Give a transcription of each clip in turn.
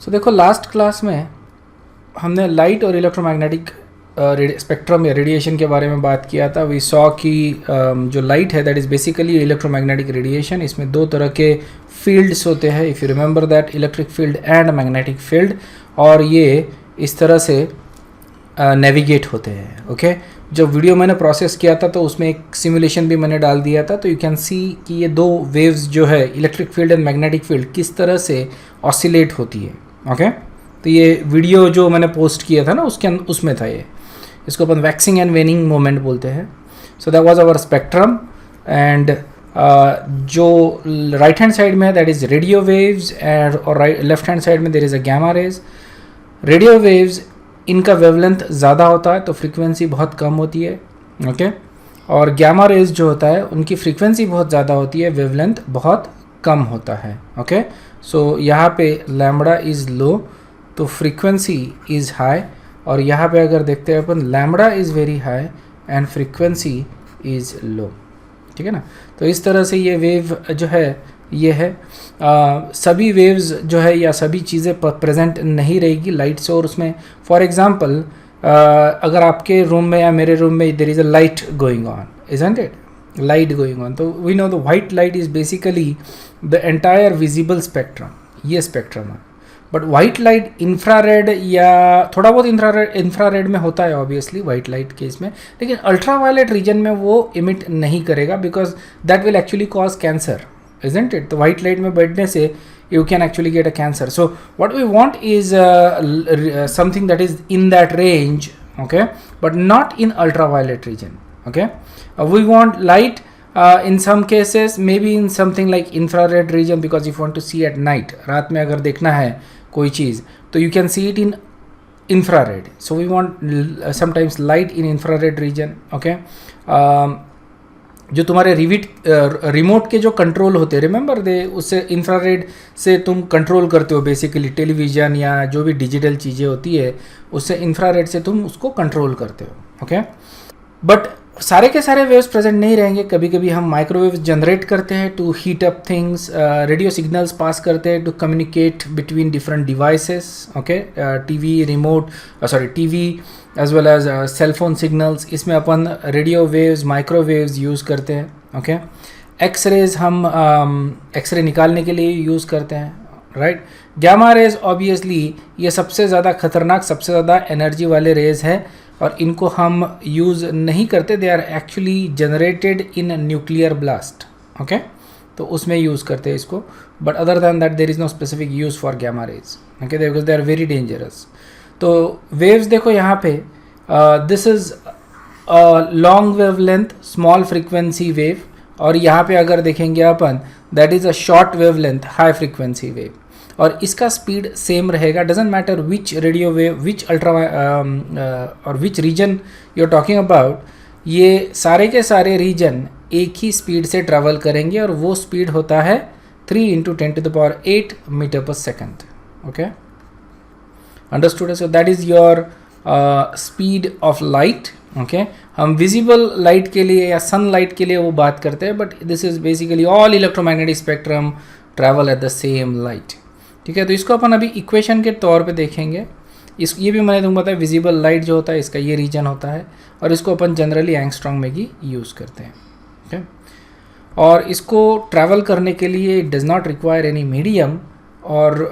सो देखो last class में हमने लाइट और इलेक्ट्रोमैग्नेटिक स्पेक्ट्रम या रेडिएशन के बारे में बात किया था. वी सॉ कि जो लाइट है that is basically electromagnetic radiation. इसमें दो तरह के फील्ड्स होते हैं, if you remember that, electric field and magnetic field. और ये इस तरह से नेविगेट होते हैं. ओके, जब वीडियो मैंने प्रोसेस किया था तो उसमें एक सिमुलेशन भी मैंने डाल दिया था. तो यू कैन सी कि ये दो वेव्स जो है electric field and magnetic field किस तरह से ऑसिलेट होती है. ओके, तो ये वीडियो जो मैंने पोस्ट किया था ना उसमें था ये. इसको अपन वैक्सिंग एंड वेनिंग मोमेंट बोलते हैं. So that was our spectrum. And जो राइट हैंड साइड में है that is radio waves and और लेफ्ट हैंड साइड में there is a gamma rays. Radio waves इनका वेवलेंथ ज़्यादा होता है तो फ्रीक्वेंसी बहुत कम होती है. ओके, और गैमा रेज जो होता है उनकी फ्रीक्वेंसी बहुत ज़्यादा होती है, वेवलेंथ बहुत कम होता है. ओके, सो यहाँ पे लैम्बडा इज़ लो तो फ्रीक्वेंसी इज़ हाई, और यहाँ पे अगर देखते हैं अपन lambda is very high and frequency is low. ठीक है ना. तो इस तरह से ये वेव जो है ये है. सभी वेव्स जो है या सभी चीज़ें प्रेजेंट नहीं रहेगी लाइट से. और उसमें फॉर एग्जांपल अगर आपके रूम में या मेरे रूम में there is a light going on, isn't it, light going on, तो we know the white light is basically the entire visible spectrum. ये स्पेक्ट्रम है. बट वाइट लाइट इंफ्रारेड या थोड़ा बहुत इंफ्रारेड में होता है ऑब्वियसली वाइट लाइट केस में, लेकिन अल्ट्रा वायलेट रीजन में वो इमिट नहीं करेगा because that will actually cause cancer, isn't it? तो वाइट लाइट में बैठने से you can actually get a cancer. So what we want is something that is in that range, okay, but not in ultraviolet region. Okay, we want light in some cases, maybe in something like infrared region, because if you want to see at night, रात में अगर देखना है कोई चीज़ तो you can see it in infrared. So we want sometimes light in infrared region. Okay, जो तुम्हारे remote के जो कंट्रोल होते हैं, रिमेंबर दे, उससे इंफ्रारेड से तुम कंट्रोल करते हो बेसिकली. टेलीविज़न या जो भी डिजिटल चीज़ें होती है उससे इंफ्रारेड से तुम उसको कंट्रोल करते हो. ओके, बट सारे के सारे वेव्स प्रेजेंट नहीं रहेंगे. कभी कभी हम माइक्रोवेव्स जनरेट करते हैं to heat up things, radio signals pass करते हैं to communicate between different devices. Okay, TV remote, TV as well as cell phone signals, इसमें अपन रेडियो वेव्स, माइक्रोवेव्स यूज़ करते हैं. ओके, एक्सरेज हम एक्सरे निकालने के लिए यूज़ करते हैं, राइट. गैमा रेज ऑब्वियसली ये सबसे ज़्यादा खतरनाक, सबसे ज़्यादा एनर्जी वाले रेज हैं और इनको हम यूज़ नहीं करते. They are actually generated in nuclear blast. Okay, तो उसमें यूज़ करते हैं इसको. But other than that there is no specific use for gamma rays. Okay, because they are very dangerous. तो वेव्स देखो यहाँ पे, this is long wave length small frequency wave, और यहाँ पे अगर देखेंगे अपन that is a short wave length high frequency wave, और इसका स्पीड सेम रहेगा. Doesn't matter which radio wave, which ultra और which reason you are talking about, ये सारे के सारे रीजन एक ही स्पीड से ट्रैवल करेंगे, और वो स्पीड होता है 3 × 10⁸ मीटर पर second. Okay, understood. So that is your speed of light. Okay, हम विजिबल लाइट के लिए या सनलाइट के लिए वो बात करते हैं, but this is basically all electromagnetic spectrum travel at the same light. ठीक है, तो इसको अपन अभी इक्वेशन के तौर पे देखेंगे. ये भी मैंने तुमको बताया विजिबल लाइट जो होता है इसका ये रीजन होता है, और इसको अपन जनरली एंगस्ट्रॉम में ही यूज़ करते हैं. ओके, और इसको ट्रैवल करने के लिए it does not require any medium, और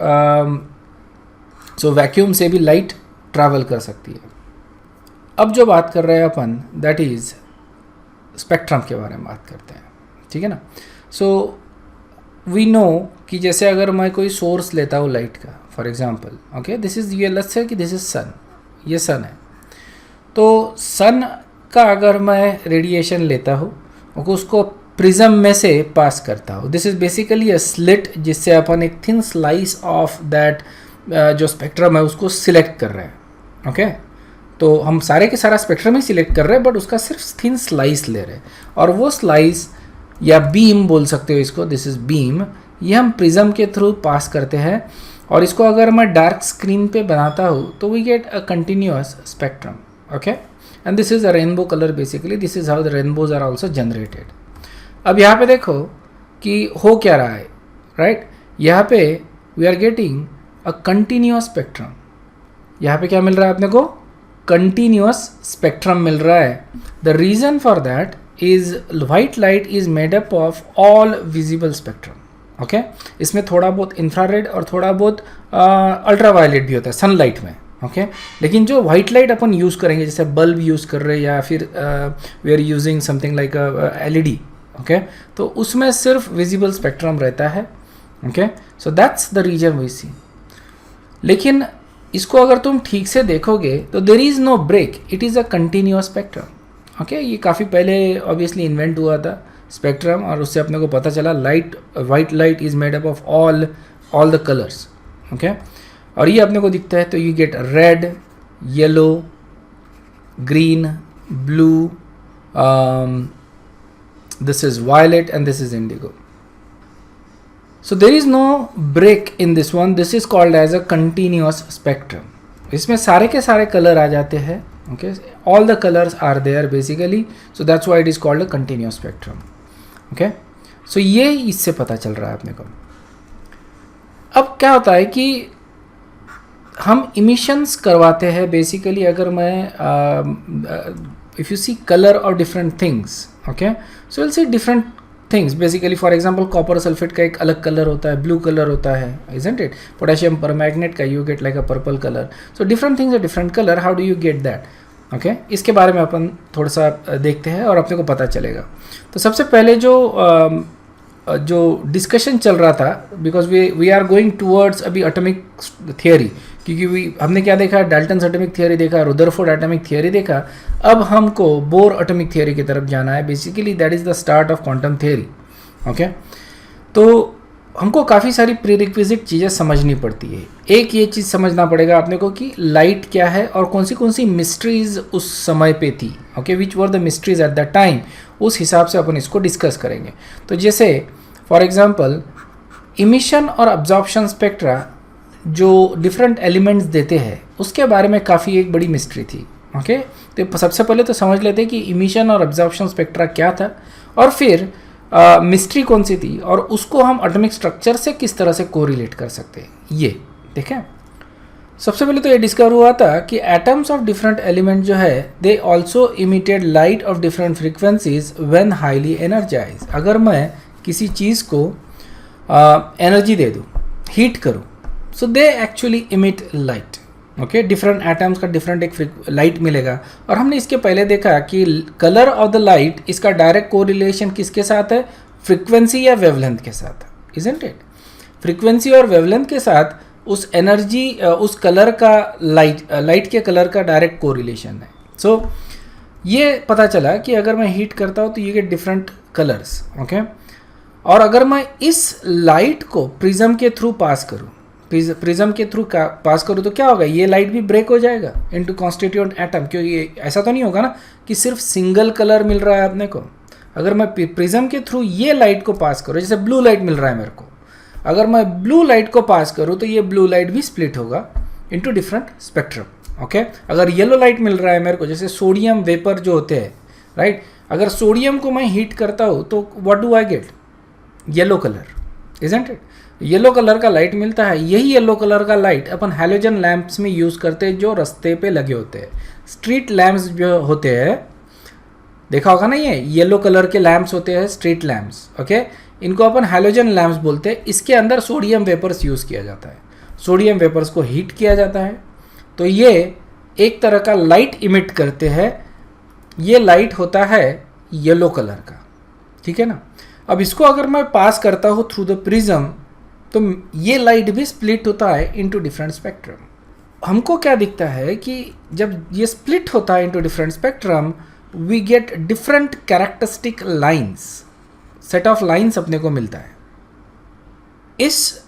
सो वैक्यूम से भी लाइट ट्रैवल कर सकती है. अब जो बात कर रहे हैं अपन दैट इज़ स्पेक्ट्रम के बारे में बात करते हैं. ठीक है ना. सो वी नो कि जैसे अगर मैं कोई सोर्स लेता हूँ लाइट का, for example, okay, this is ये लेट्स से कि दिस इज़ सन, ये सन है. तो सन का अगर मैं रेडिएशन लेता हूँ, उसको प्रिज्म में से पास करता हूँ. This is basically a slit जिससे अपन एक थिन स्लाइस ऑफ दैट जो स्पेक्ट्रम है उसको सिलेक्ट कर रहे हैं. ओके, तो हम सारे के सारा स्पेक्ट्रम ही सिलेक्ट कर रहे हैं, बट उसका सिर्फ थिन स्लाइस ले रहे हैं, और वो स्लाइस या बीम बोल सकते हो इसको, दिस इज़ बीम, ये हम प्रिज्म के थ्रू पास करते हैं. और इसको अगर मैं डार्क स्क्रीन पे बनाता हूँ तो we get a continuous spectrum. Okay, and this is a rainbow colour. Basically this is how the rainbows are also generated. अब यहाँ पे देखो कि हो क्या रहा है, राइट. यहाँ पे we are getting a continuous spectrum. यहाँ पे क्या मिल रहा है अपने को? कंटिन्यूअस स्पेक्ट्रम मिल रहा है। The reason for that is white light is made up of all visible spectrum. Okay, इसमें थोड़ा बहुत इंफ्रारेड और थोड़ा बहुत अल्ट्रावायलेट भी होता है सनलाइट में। ओके, लेकिन जो व्हाइट लाइट अपन यूज़ करेंगे, जैसे बल्ब यूज़ कर रहे हैं या फिर we are using something like LED, okay, तो उसमें सिर्फ विजिबल स्पेक्ट्रम रहता है। Okay, so that's the reason we see. लेकिन इसको अगर तुम ठीक से देखोगे तो there is no break, it is a continuous spectrum. Okay, ये काफ़ी पहले ऑब्वियसली इन्वेंट हुआ था स्पेक्ट्रम, और उससे अपने को पता चला light, white light is made up of all the colours. Okay, और ये अपने को दिखता है, तो you get red, yellow, green, blue, this is violet and this is indigo. So there is no break in this one. This is called as a continuous spectrum. इसमें सारे के सारे कलर आ जाते हैं. Okay, all the colors are there basically. So that's why it is called a continuous spectrum. Okay, so ये इससे पता चल रहा है अपने को. अब क्या होता है कि हम emissions करवाते हैं basically. अगर मैं if you see color or different things, okay, so you'll see different things basically. For example, copper sulfate का एक अलग कलर होता है, blue color होता है, isn't it? Potassium permanganate का you get like a purple color. So different things are different color. How do you get that? Okay, इसके बारे में अपन थोड़ा सा देखते हैं और अपने को पता चलेगा. तो सबसे पहले जो डिस्कशन चल रहा था, because we are going towards अभी एटॉमिक थियोरी, क्योंकि हमने क्या देखा, डाल्टन्स एटॉमिक थियोरी देखा, रुदरफोर्ड एटॉमिक थियोरी देखा. अब हमको बोर एटॉमिक थियोरी की तरफ जाना है. Basically that is the start of quantum theory. Okay, तो हमको काफ़ी सारी प्रीरिक्विजिट चीज़ें समझनी पड़ती है. एक ये चीज़ समझना पड़ेगा आपने को कि लाइट क्या है और कौन सी मिस्ट्रीज उस समय पे थी. Okay, which were the mysteries at the time. उस हिसाब से अपन इसको डिस्कस करेंगे. तो जैसे फॉर एग्जांपल इमिशन और अब्जॉर्प्शन स्पेक्ट्रा जो डिफरेंट एलिमेंट्स देते हैं, उसके बारे में काफ़ी एक बड़ी मिस्ट्री थी. ओके, तो सबसे पहले तो समझ लेते हैं कि इमिशन और अब्जॉर्प्शन स्पेक्ट्रा क्या था, और फिर मिस्ट्री कौन सी थी, और उसको हम एटॉमिक स्ट्रक्चर से किस तरह से कोरिलेट कर सकते हैं. ये देखें. सबसे पहले तो ये डिस्कवर हुआ था कि एटम्स ऑफ डिफरेंट एलिमेंट जो है, they also emitted light of different frequencies when highly energise. अगर मैं किसी चीज़ को एनर्जी दे दूँ, हीट करूँ, so they actually emit light. Okay, different atoms का डिफरेंट एक लाइट मिलेगा. और हमने इसके पहले देखा कि कलर ऑफ द लाइट, इसका डायरेक्ट कोरिलेशन किसके साथ है, फ्रीक्वेंसी या वेवलेंथ के साथ. Isn't it? फ्रीक्वेंसी और वेवलेंथ के साथ उस एनर्जी, उस कलर का लाइट के कलर का डायरेक्ट कोरिलेशन है. सो ये पता चला कि अगर मैं हीट करता हूँ तो ये गेट डिफरेंट कलर्स. ओके, और अगर मैं इस लाइट को प्रिज्म के थ्रू पास करूँ, प्रिज्म के थ्रू पास करूँ, तो क्या होगा, ये लाइट भी ब्रेक हो जाएगा इनटू कॉन्स्टिट्यूएंट एटम. क्योंकि ऐसा तो नहीं होगा ना कि सिर्फ सिंगल कलर मिल रहा है अपने को. अगर मैं प्रिज्म के थ्रू ये लाइट को पास करूँ, जैसे ब्लू लाइट मिल रहा है मेरे को, अगर मैं ब्लू लाइट को पास करूँ तो ये ब्लू लाइट भी स्प्लिट होगा इनटू डिफरेंट स्पेक्ट्रम. ओके, अगर येलो लाइट मिल रहा है मेरे को, जैसे सोडियम वेपर जो होते हैं, राइट, अगर सोडियम को मैं हीट करता हूँ तो what do I get, yellow colour. Isn't it? Yellow colour का लाइट मिलता है. यही येलो कलर का लाइट अपन हैलोजन लैंप्स में यूज़ करते हैं, जो रास्ते पे लगे होते हैं. स्ट्रीट लैंप्स जो होते हैं, देखा होगा ना, ये येलो कलर के लैंप्स होते हैं, स्ट्रीट लैंप्स. ओके, इनको अपन हैलोजन लैंप्स बोलते हैं. इसके अंदर सोडियम वेपर्स यूज़ किया जाता है. सोडियम वेपर्स को हीट किया जाता है, तो ये एक तरह का लाइट इमिट करते हैं. ये लाइट होता है येलो कलर का. ठीक है ना. अब इसको अगर मैं पास करता हूँ थ्रू द प्रिज्म, तो ये लाइट भी स्प्लिट होता है इनटू डिफरेंट स्पेक्ट्रम. हमको क्या दिखता है कि जब ये स्प्लिट होता है into different spectrum, we get different characteristic lines, set of lines अपने को मिलता है. इस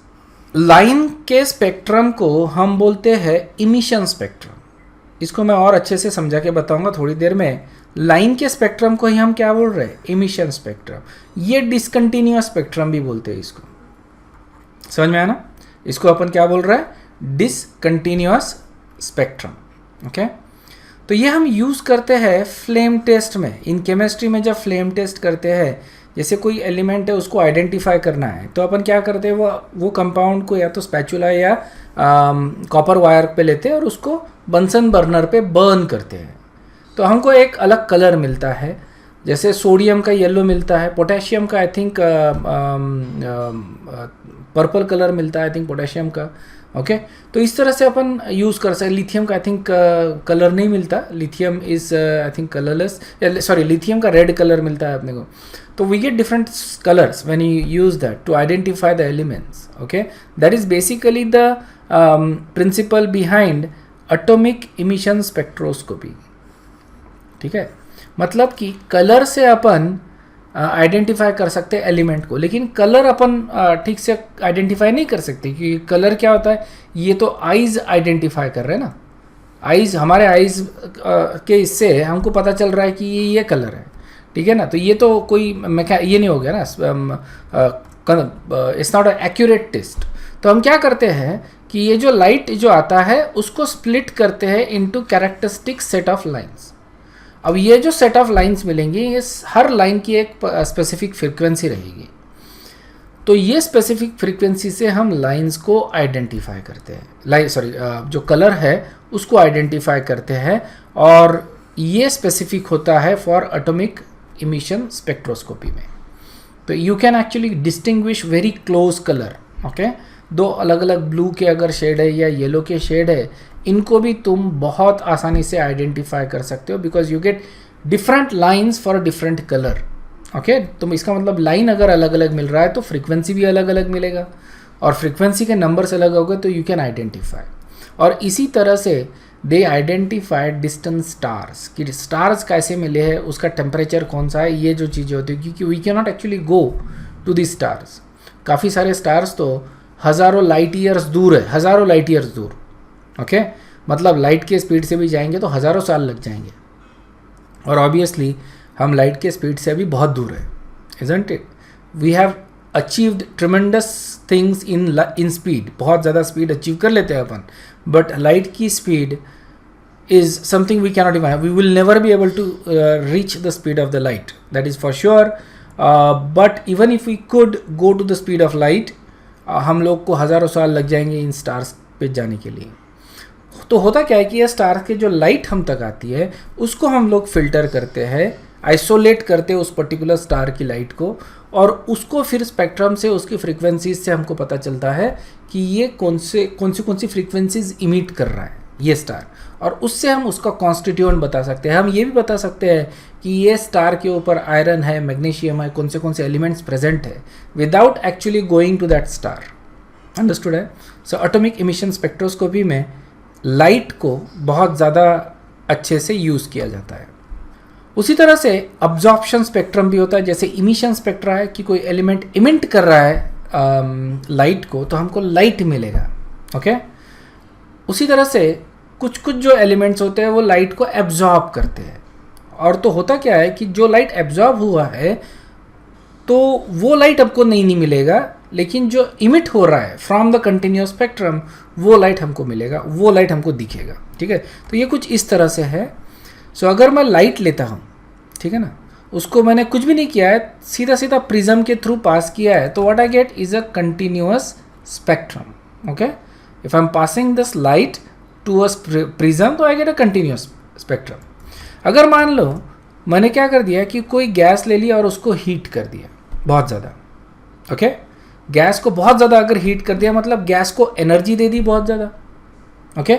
लाइन के स्पेक्ट्रम को हम बोलते हैं इमिशन स्पेक्ट्रम. इसको मैं और अच्छे से समझा के बताऊंगा थोड़ी देर में. लाइन के स्पेक्ट्रम को ही हम क्या बोल रहे हैं, इमिशन स्पेक्ट्रम. ये डिसकंटिन्यूअस स्पेक्ट्रम भी बोलते हैं इसको. समझ में आया ना? इसको अपन क्या बोल रहे हैं, डिसकंटिन्यूअस स्पेक्ट्रम. ओके, तो ये हम यूज़ करते हैं फ्लेम टेस्ट में। इन केमिस्ट्री में जब फ्लेम टेस्ट करते हैं, जैसे कोई एलिमेंट है उसको आइडेंटिफाई करना है, तो अपन क्या करते हैं, वो कंपाउंड को या तो स्पैचुला या कॉपर वायर पे लेते हैं और उसको बंसन बर्नर पे बर्न करते हैं, तो हमको एक अलग कलर मिलता है। जैसे सोडियम का येलो मिलता है, पोटेशियम का आई थिंक पर्पल कलर मिलता है आई थिंक पोटेशियम का। ओके तो इस तरह से अपन यूज़ कर सकते। लिथियम का आई थिंक कलर नहीं मिलता, lithium is I think colourless, sorry lithium का रेड कलर मिलता है अपने को। तो we get different colours when you use that to identify the elements. Okay that is basically the principle behind atomic emission spectroscopy. ठीक है, मतलब कि कलर से अपन आइडेंटिफाई कर सकते हैं एलिमेंट को, लेकिन कलर अपन ठीक से आइडेंटिफाई नहीं कर सकते, क्योंकि कलर क्या होता है, ये तो आइज़ आइडेंटिफाई कर रहे हैं ना। आइज़, हमारे आइज़ के इससे हमको पता चल रहा है कि ये कलर है। ठीक है ना, तो ये तो कोई ये नहीं हो गया ना, it's not a accurate test. तो हम क्या करते हैं कि ये जो लाइट जो आता है उसको स्प्लिट करते हैं into characteristic set of lines. अब ये जो सेट ऑफ लाइंस मिलेंगी, ये हर लाइन की एक स्पेसिफिक फ्रीक्वेंसी रहेगी। तो ये स्पेसिफिक फ्रीक्वेंसी से हम लाइंस को आइडेंटिफाई करते हैं, जो कलर है उसको आइडेंटिफाई करते हैं, और ये स्पेसिफिक होता है फॉर एटॉमिक इमिशन स्पेक्ट्रोस्कोपी में। तो you can actually distinguish very close colour. Okay, दो अलग अलग ब्लू के अगर शेड है या येलो के शेड है, इनको भी तुम बहुत आसानी से आइडेंटिफाई कर सकते हो, because you get different lines for different colour. Okay, तुम इसका मतलब लाइन अगर अलग अलग मिल रहा है तो फ्रीक्वेंसी भी अलग अलग मिलेगा, और फ्रीक्वेंसी के नंबर्स अलग हो गए तो यू कैन आइडेंटिफाई। और इसी तरह से दे आइडेंटिफाइड डिस्टेंट स्टार्स, कि स्टार्स कैसे मिले हैं, उसका टेम्परेचर कौन सा है, ये जो चीज़ें होती है, क्योंकि we can not actually go to the stars. काफ़ी सारे स्टार्स तो हज़ारों लाइट ईयर्स दूर है, हज़ारों लाइट ईयर्स दूर। ओके, मतलब लाइट के स्पीड से भी जाएंगे तो हज़ारों साल लग जाएंगे, और ऑब्वियसली हम लाइट के स्पीड से अभी बहुत दूर है, isn't it. We have achieved tremendous things in speed, बहुत ज़्यादा स्पीड अचीव कर लेते हैं अपन, बट लाइट की speed is something we cannot imagine. We will never be able to reach the speed of the light, that is for sure. But even if we could go to the speed of light, हम लोग को हज़ारों साल लग जाएंगे इन stars पे जाने के लिए। तो होता क्या है कि ये स्टार के जो लाइट हम तक आती है उसको हम लोग फिल्टर करते हैं, आइसोलेट करते हैं उस पर्टिकुलर स्टार की लाइट को, और उसको फिर स्पेक्ट्रम से, उसकी फ्रीक्वेंसीज से हमको पता चलता है कि ये कौन सी फ्रीक्वेंसीज इमिट कर रहा है ये स्टार, और उससे हम उसका कॉन्स्टिट्यूएंट बता सकते हैं। हम ये भी बता सकते हैं कि ये स्टार के ऊपर आयरन है, मैग्नीशियम है, कौन से एलिमेंट्स प्रेजेंट है, without actually going to that star. Understood है? सो एटॉमिक इमिशन स्पेक्ट्रोस्कोपी में लाइट को बहुत ज़्यादा अच्छे से यूज़ किया जाता है। उसी तरह से अब्जॉर्प्शन स्पेक्ट्रम भी होता है। जैसे इमिशन स्पेक्ट्रा है कि कोई एलिमेंट इमिट कर रहा है लाइट को, तो हमको लाइट मिलेगा। ओके, उसी तरह से कुछ जो एलिमेंट्स होते हैं वो लाइट को एब्जॉर्ब करते हैं। और तो होता क्या है कि जो लाइट एब्जॉर्ब हुआ है तो वो लाइट हमको नहीं मिलेगा, लेकिन जो इमिट हो रहा है फ्रॉम द कंटिन्यूअस स्पेक्ट्रम वो लाइट हमको मिलेगा, वो लाइट हमको दिखेगा। ठीक है, तो ये कुछ इस तरह से है। सो अगर मैं लाइट लेता हूँ, ठीक है ना, उसको मैंने कुछ भी नहीं किया है, सीधा प्रिज्म के थ्रू पास किया है, तो what I get is a continuous spectrum. Okay, if I am passing this light to a prism तो I get a continuous spectrum. अगर मान लो मैंने क्या कर दिया कि कोई गैस ले लिया और उसको हीट कर दिया बहुत ज़्यादा। ओके, गैस को बहुत ज़्यादा अगर हीट कर दिया मतलब गैस को एनर्जी दे दी बहुत ज़्यादा। ओके,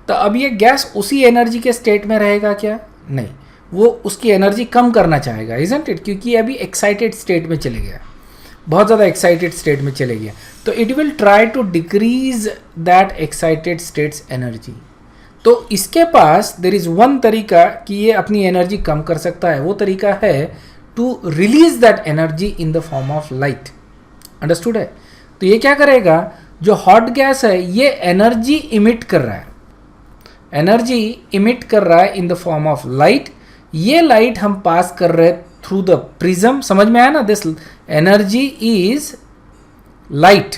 तो अब ये गैस उसी एनर्जी के स्टेट में रहेगा क्या? नहीं, वो उसकी एनर्जी कम करना चाहेगा, इजंट इट, क्योंकि अभी एक्साइटेड स्टेट में चले गया, बहुत ज़्यादा एक्साइटेड स्टेट में चले गया, तो it will try to decrease that excited states energy. तो इसके पास देयर इज़ वन तरीका कि ये अपनी एनर्जी कम कर सकता है, वो तरीका है to release that energy in the form of light. Understood है? तो ये क्या करेगा, जो हॉट गैस है ये एनर्जी इमिट कर रहा है, एनर्जी इमिट कर रहा है in the form of light. ये लाइट हम पास कर रहे हैं थ्रू द प्रिज्म, समझ में आया ना? This energy is light.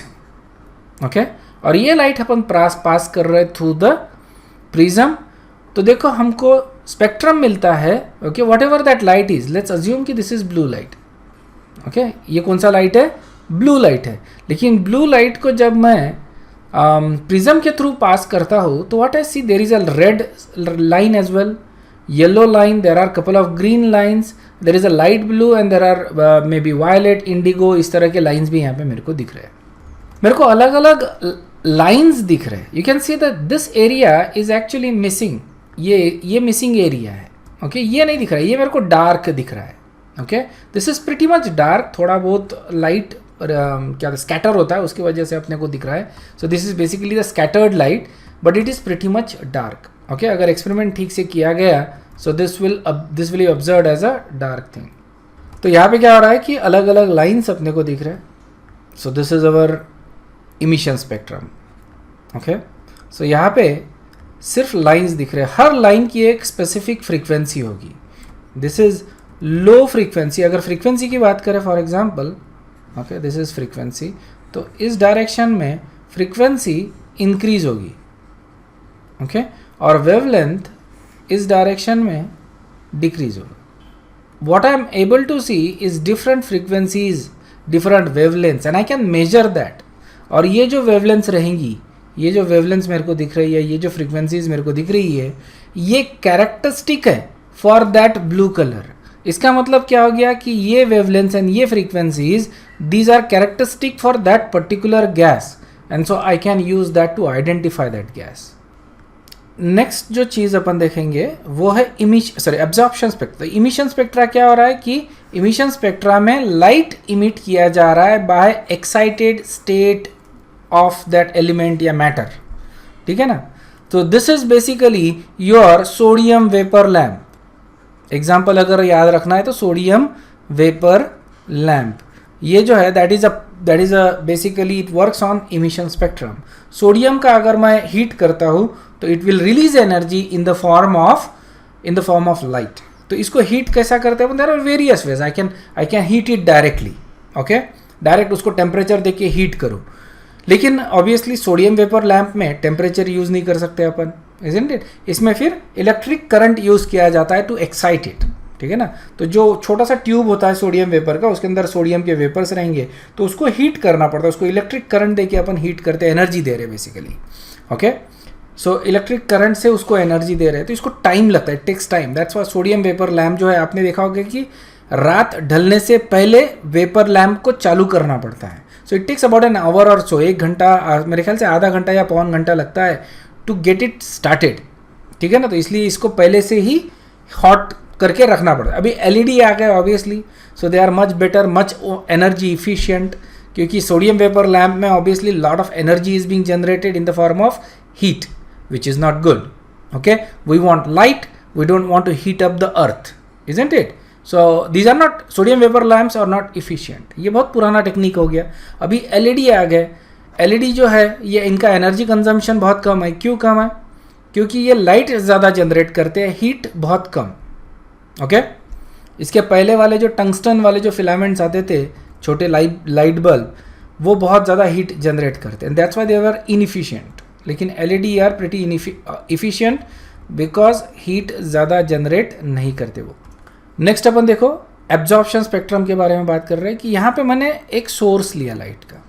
Okay, और ये लाइट अपन पास कर रहे हैं थ्रू द प्रिज्म। तो देखो हमको स्पेक्ट्रम मिलता है, okay, whatever that light is, let's assume कि this is blue light, okay, ये कौन सा लाइट है, ब्लू लाइट है। लेकिन ब्लू लाइट को जब मैं प्रिज्म के थ्रू पास करता हूँ तो what I see, there is a red line as well, yellow line, there are couple of green lines, there is a light blue and there are maybe violet, indigo, इस तरह के lines भी यहाँ पे मेरे को दिख रहे हैं। मेरे को अलग अलग लाइन्स दिख रहे हैं। You can see that this area is actually missing, ये मिसिंग एरिया है, ओके, ये नहीं दिख रहा है, ये मेरे को डार्क दिख रहा है, okay, this is pretty much dark, थोड़ा बहुत लाइट क्या स्कैटर होता है उसकी वजह से अपने को दिख रहा है। So this is basically the scattered light but it is pretty much dark, okay. अगर एक्सपेरिमेंट ठीक से किया गया so this will be observed as a dark thing. तो यहाँ पे क्या हो रहा है कि अलग अलग लाइन्स अपने को दिख रहे हैं। So this is our emission spectrum, okay. So यहाँ पे सिर्फ लाइन्स दिख रहे हैं, हर लाइन की एक स्पेसिफिक फ्रीक्वेंसी होगी। दिस इज लो फ्रीक्वेंसी, अगर फ्रीक्वेंसी की बात करें for example, okay, this is frequency, तो इस डायरेक्शन में फ्रीक्वेंसी इंक्रीज होगी, ओके, और वेवलेंथ इस डायरेक्शन में डिक्रीज होगा। What I am able to see is different frequencies, different wavelengths and I can measure that. और ये जो वेवलेंथ्स रहेंगी, ये जो वेवलेंथ्स मेरे को दिख रही है, ये जो फ्रीक्वेंसीज मेरे को दिख रही है, ये कैरेक्टरिस्टिक है फॉर दैट ब्लू कलर। इसका मतलब क्या हो गया कि ये वेवलेंथ्स एंड ये frequencies, these are characteristic for that particular gas and so I can use that to identify that gas. Next जो चीज़ अपन देखेंगे वो है एब्जॉर्प्शन स्पेक्ट्रा। इमिशन स्पेक्ट्रा क्या हो रहा है कि इमिशन स्पेक्ट्रा में लाइट इमिट किया जा रहा है by excited state of that element या मैटर, ठीक है ना। तो this is basically your sodium vapour lamp. Example अगर याद रखना है तो सोडियम वेपर लैम्प, ये जो है that is a basically it works on emission spectrum. Sodium का अगर मैं हीट करता हूँ तो it will release energy in the form of light. तो इसको हीट कैसा करते हैं, there are various ways. I can heat it directly, okay, direct उसको टेम्परेचर देके हीट करो। लेकिन ऑब्वियसली सोडियम वेपर लैम्प में टेम्परेचर यूज नहीं कर सकते अपन, इजंट इट। इसमें फिर इलेक्ट्रिक करंट यूज किया जाता है टू एक्साइट इट, ठीक है ना। तो जो छोटा सा ट्यूब होता है सोडियम वेपर का, उसके अंदर सोडियम के वेपर्स रहेंगे, तो उसको हीट करना पड़ता है, उसको इलेक्ट्रिक करंट देके अपन हीट करते हैं, एनर्जी दे रहे हैं basically, okay. So electric current से उसको एनर्जी दे रहे हैं, तो इसको टाइम लगता है, takes time. That's why sodium vapour lamp जो है, आपने देखा होगा कि रात ढलने से पहले वेपर लैम्प को चालू करना पड़ता है। So it takes about an hour और सो, 1 घंटा, मेरे ख्याल से आधा घंटा या पौन घंटा लगता है टू गेट इट स्टार्टेड, ठीक है ना। तो इसलिए इसको पहले से ही हॉट करके रखना पड़ता है। अभी एलईडी आ गया obviously, so they are much better, much energy efficient, क्योंकि सोडियम वेपर लैम्प में obviously lot of energy is being generated in the form of heat, which is not good, okay. We want light, we don't want to heat up the earth, isn't it? So these are not, sodium vapor lamps are not efficient. ये बहुत पुराना technique हो गया। अभी LED आ गए। LED जो है ये इनका एनर्जी कंजम्पशन बहुत कम है। क्यों कम है? क्योंकि ये लाइट ज़्यादा जनरेट करते हैं, हीट बहुत कम, ओके। इसके पहले वाले जो टंगस्टन वाले जो फिलामेंट्स आते थे, छोटे लाइट बल्ब, वो बहुत ज़्यादा हीट जनरेट करते हैं, that's why they are inefficient. लेकिन LED are pretty efficient because heat ज़्यादा जनरेट नहीं करते वो। नेक्स्ट अपन देखो एब्जॉर्प्शन स्पेक्ट्रम के बारे में बात कर रहे हैं कि यहाँ पे मैंने एक सोर्स लिया लाइट का,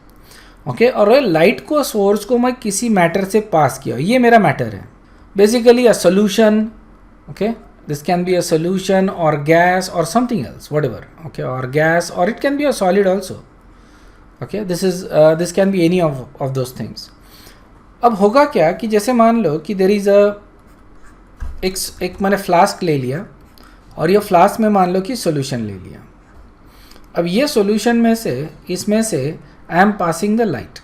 ओके, और लाइट को, सोर्स को मैं किसी मैटर से पास किया। ये मेरा मैटर है, basically a solution, okay, this can be a solution और गैस और समथिंग एल्स, व्हाटएवर, ओके, और गैस, और it can be a solid also, okay. This can be any of those things. अब होगा क्या कि जैसे मान लो कि देयर इज़ एक मैंने फ्लास्क ले लिया और ये फ्लास्क में मान लो कि सॉल्यूशन ले लिया। अब ये सॉल्यूशन में से, इसमें से आई am passing the light,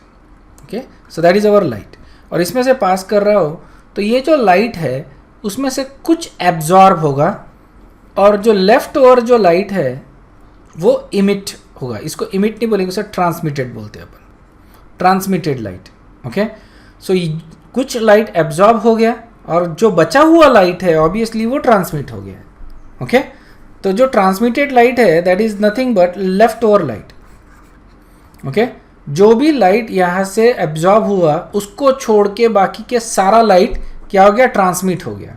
okay, so that is our light, और इसमें से पास कर रहा हो तो ये जो लाइट है उसमें से कुछ एब्जॉर्ब होगा और जो लेफ्ट ओवर जो लाइट है वो इमिट होगा। इसको इमिट नहीं बोलेंगे, उसे ट्रांसमिटेड बोलते हैं अपन, ट्रांसमिटेड लाइट, ओके। सो कुछ लाइट एब्जॉर्ब हो गया और जो बचा हुआ लाइट है ऑब्वियसली वो ट्रांसमिट हो गया, ओके। तो जो ट्रांसमिटेड लाइट है that is nothing but left over light, okay. जो भी लाइट यहाँ से एब्जॉर्ब हुआ उसको छोड़ के बाकी के सारा लाइट क्या हो गया, ट्रांसमिट हो गया।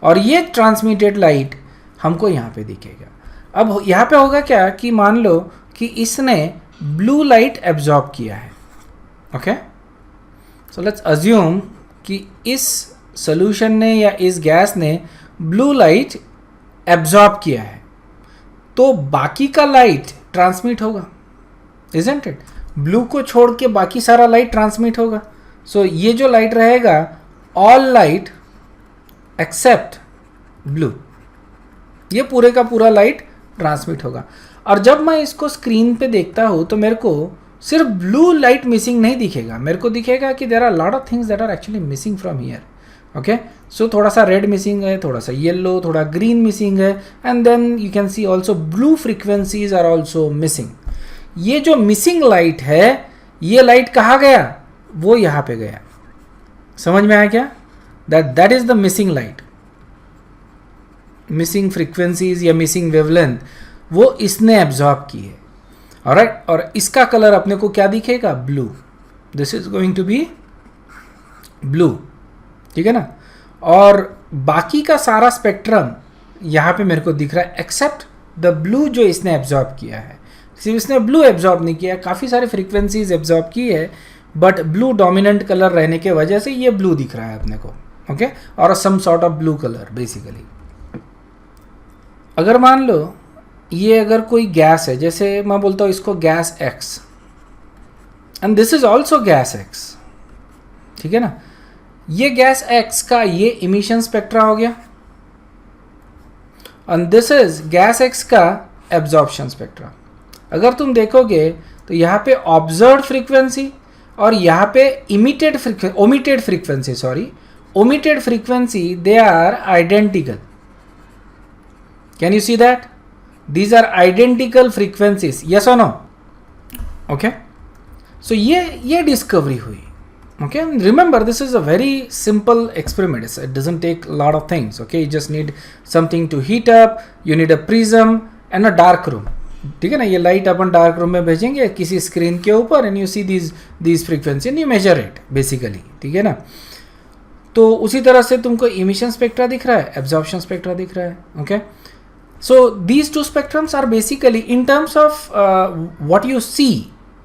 और ये ट्रांसमिटेड लाइट हमको यहाँ पे दिखेगा। अब यहाँ पे होगा क्या कि मान लो कि इसने ब्लू लाइट एब्जॉर्ब किया है, ओके। सो लेट्स अज्यूम कि इस सॉल्यूशन ने या इस गैस ने ब्लू लाइट एब्जॉर्ब किया है, तो बाकी का लाइट ट्रांसमिट होगा, इजंट इट? ब्लू को छोड़ के बाकी सारा लाइट ट्रांसमिट होगा। सो ये जो लाइट रहेगा, ऑल लाइट एक्सेप्ट ब्लू, ये पूरे का पूरा लाइट ट्रांसमिट होगा। और जब मैं इसको स्क्रीन पे देखता हूँ तो मेरे को सिर्फ ब्लू लाइट मिसिंग नहीं दिखेगा, मेरे को दिखेगा कि there are lot of things that are actually missing from here, okay. So थोड़ा सा रेड मिसिंग है, थोड़ा सा येलो, थोड़ा ग्रीन मिसिंग है, and then you can see also blue frequencies are also missing. ये जो मिसिंग लाइट है, ये लाइट कहाँ गया? वो यहाँ पे गया। समझ में आया क्या? That is the missing light. Missing frequencies या मिसिंग वेवलेंथ वो इसने एब्जॉर्ब की है, ऑलराइट। और इसका कलर अपने को क्या दिखेगा? Blue. This is going to be blue, ठीक है ना। और बाकी का सारा स्पेक्ट्रम यहाँ पे मेरे को दिख रहा है एक्सेप्ट द ब्लू जो इसने एब्जॉर्ब किया है। सिर्फ इसने ब्लू एब्जॉर्ब नहीं किया, काफ़ी सारे फ्रीक्वेंसीज एब्जॉर्ब की है, बट ब्लू डोमिनेंट कलर रहने के वजह से ये ब्लू दिख रहा है अपने को, ओके। और some sort of blue colour basically. अगर मान लो ये अगर कोई गैस है, जैसे मैं बोलता हूँ इसको gas x, and this is also gas x, ठीक है ना। ये गैस एक्स का ये इमिशन स्पेक्ट्रा हो गया, and this is gas x का एब्जॉर्प्शन स्पेक्ट्रा। अगर तुम देखोगे तो यहाँ पे ऑब्जर्व फ्रीक्वेंसी और यहाँ पे omitted frequency they are identical. Can you see that? These are identical frequencies, yes or no? Okay, so ये discovery हुई, okay. Remember, this is a very simple experiment. It doesn't take a lot of things, okay. You just need something to heat up, you need a prism and a dark room, ठीक है ना। ये light अपन dark room में भेजेंगे किसी screen के ऊपर, and you see these frequency and you measure it basically, ठीक है ना। तो उसी तरह से तुमको इमिशन स्पेक्ट्रा दिख रहा है, एब्जॉर्प्शन स्पेक्ट्रा दिख रहा है, okay. So these two spectrums are basically in terms of what you see,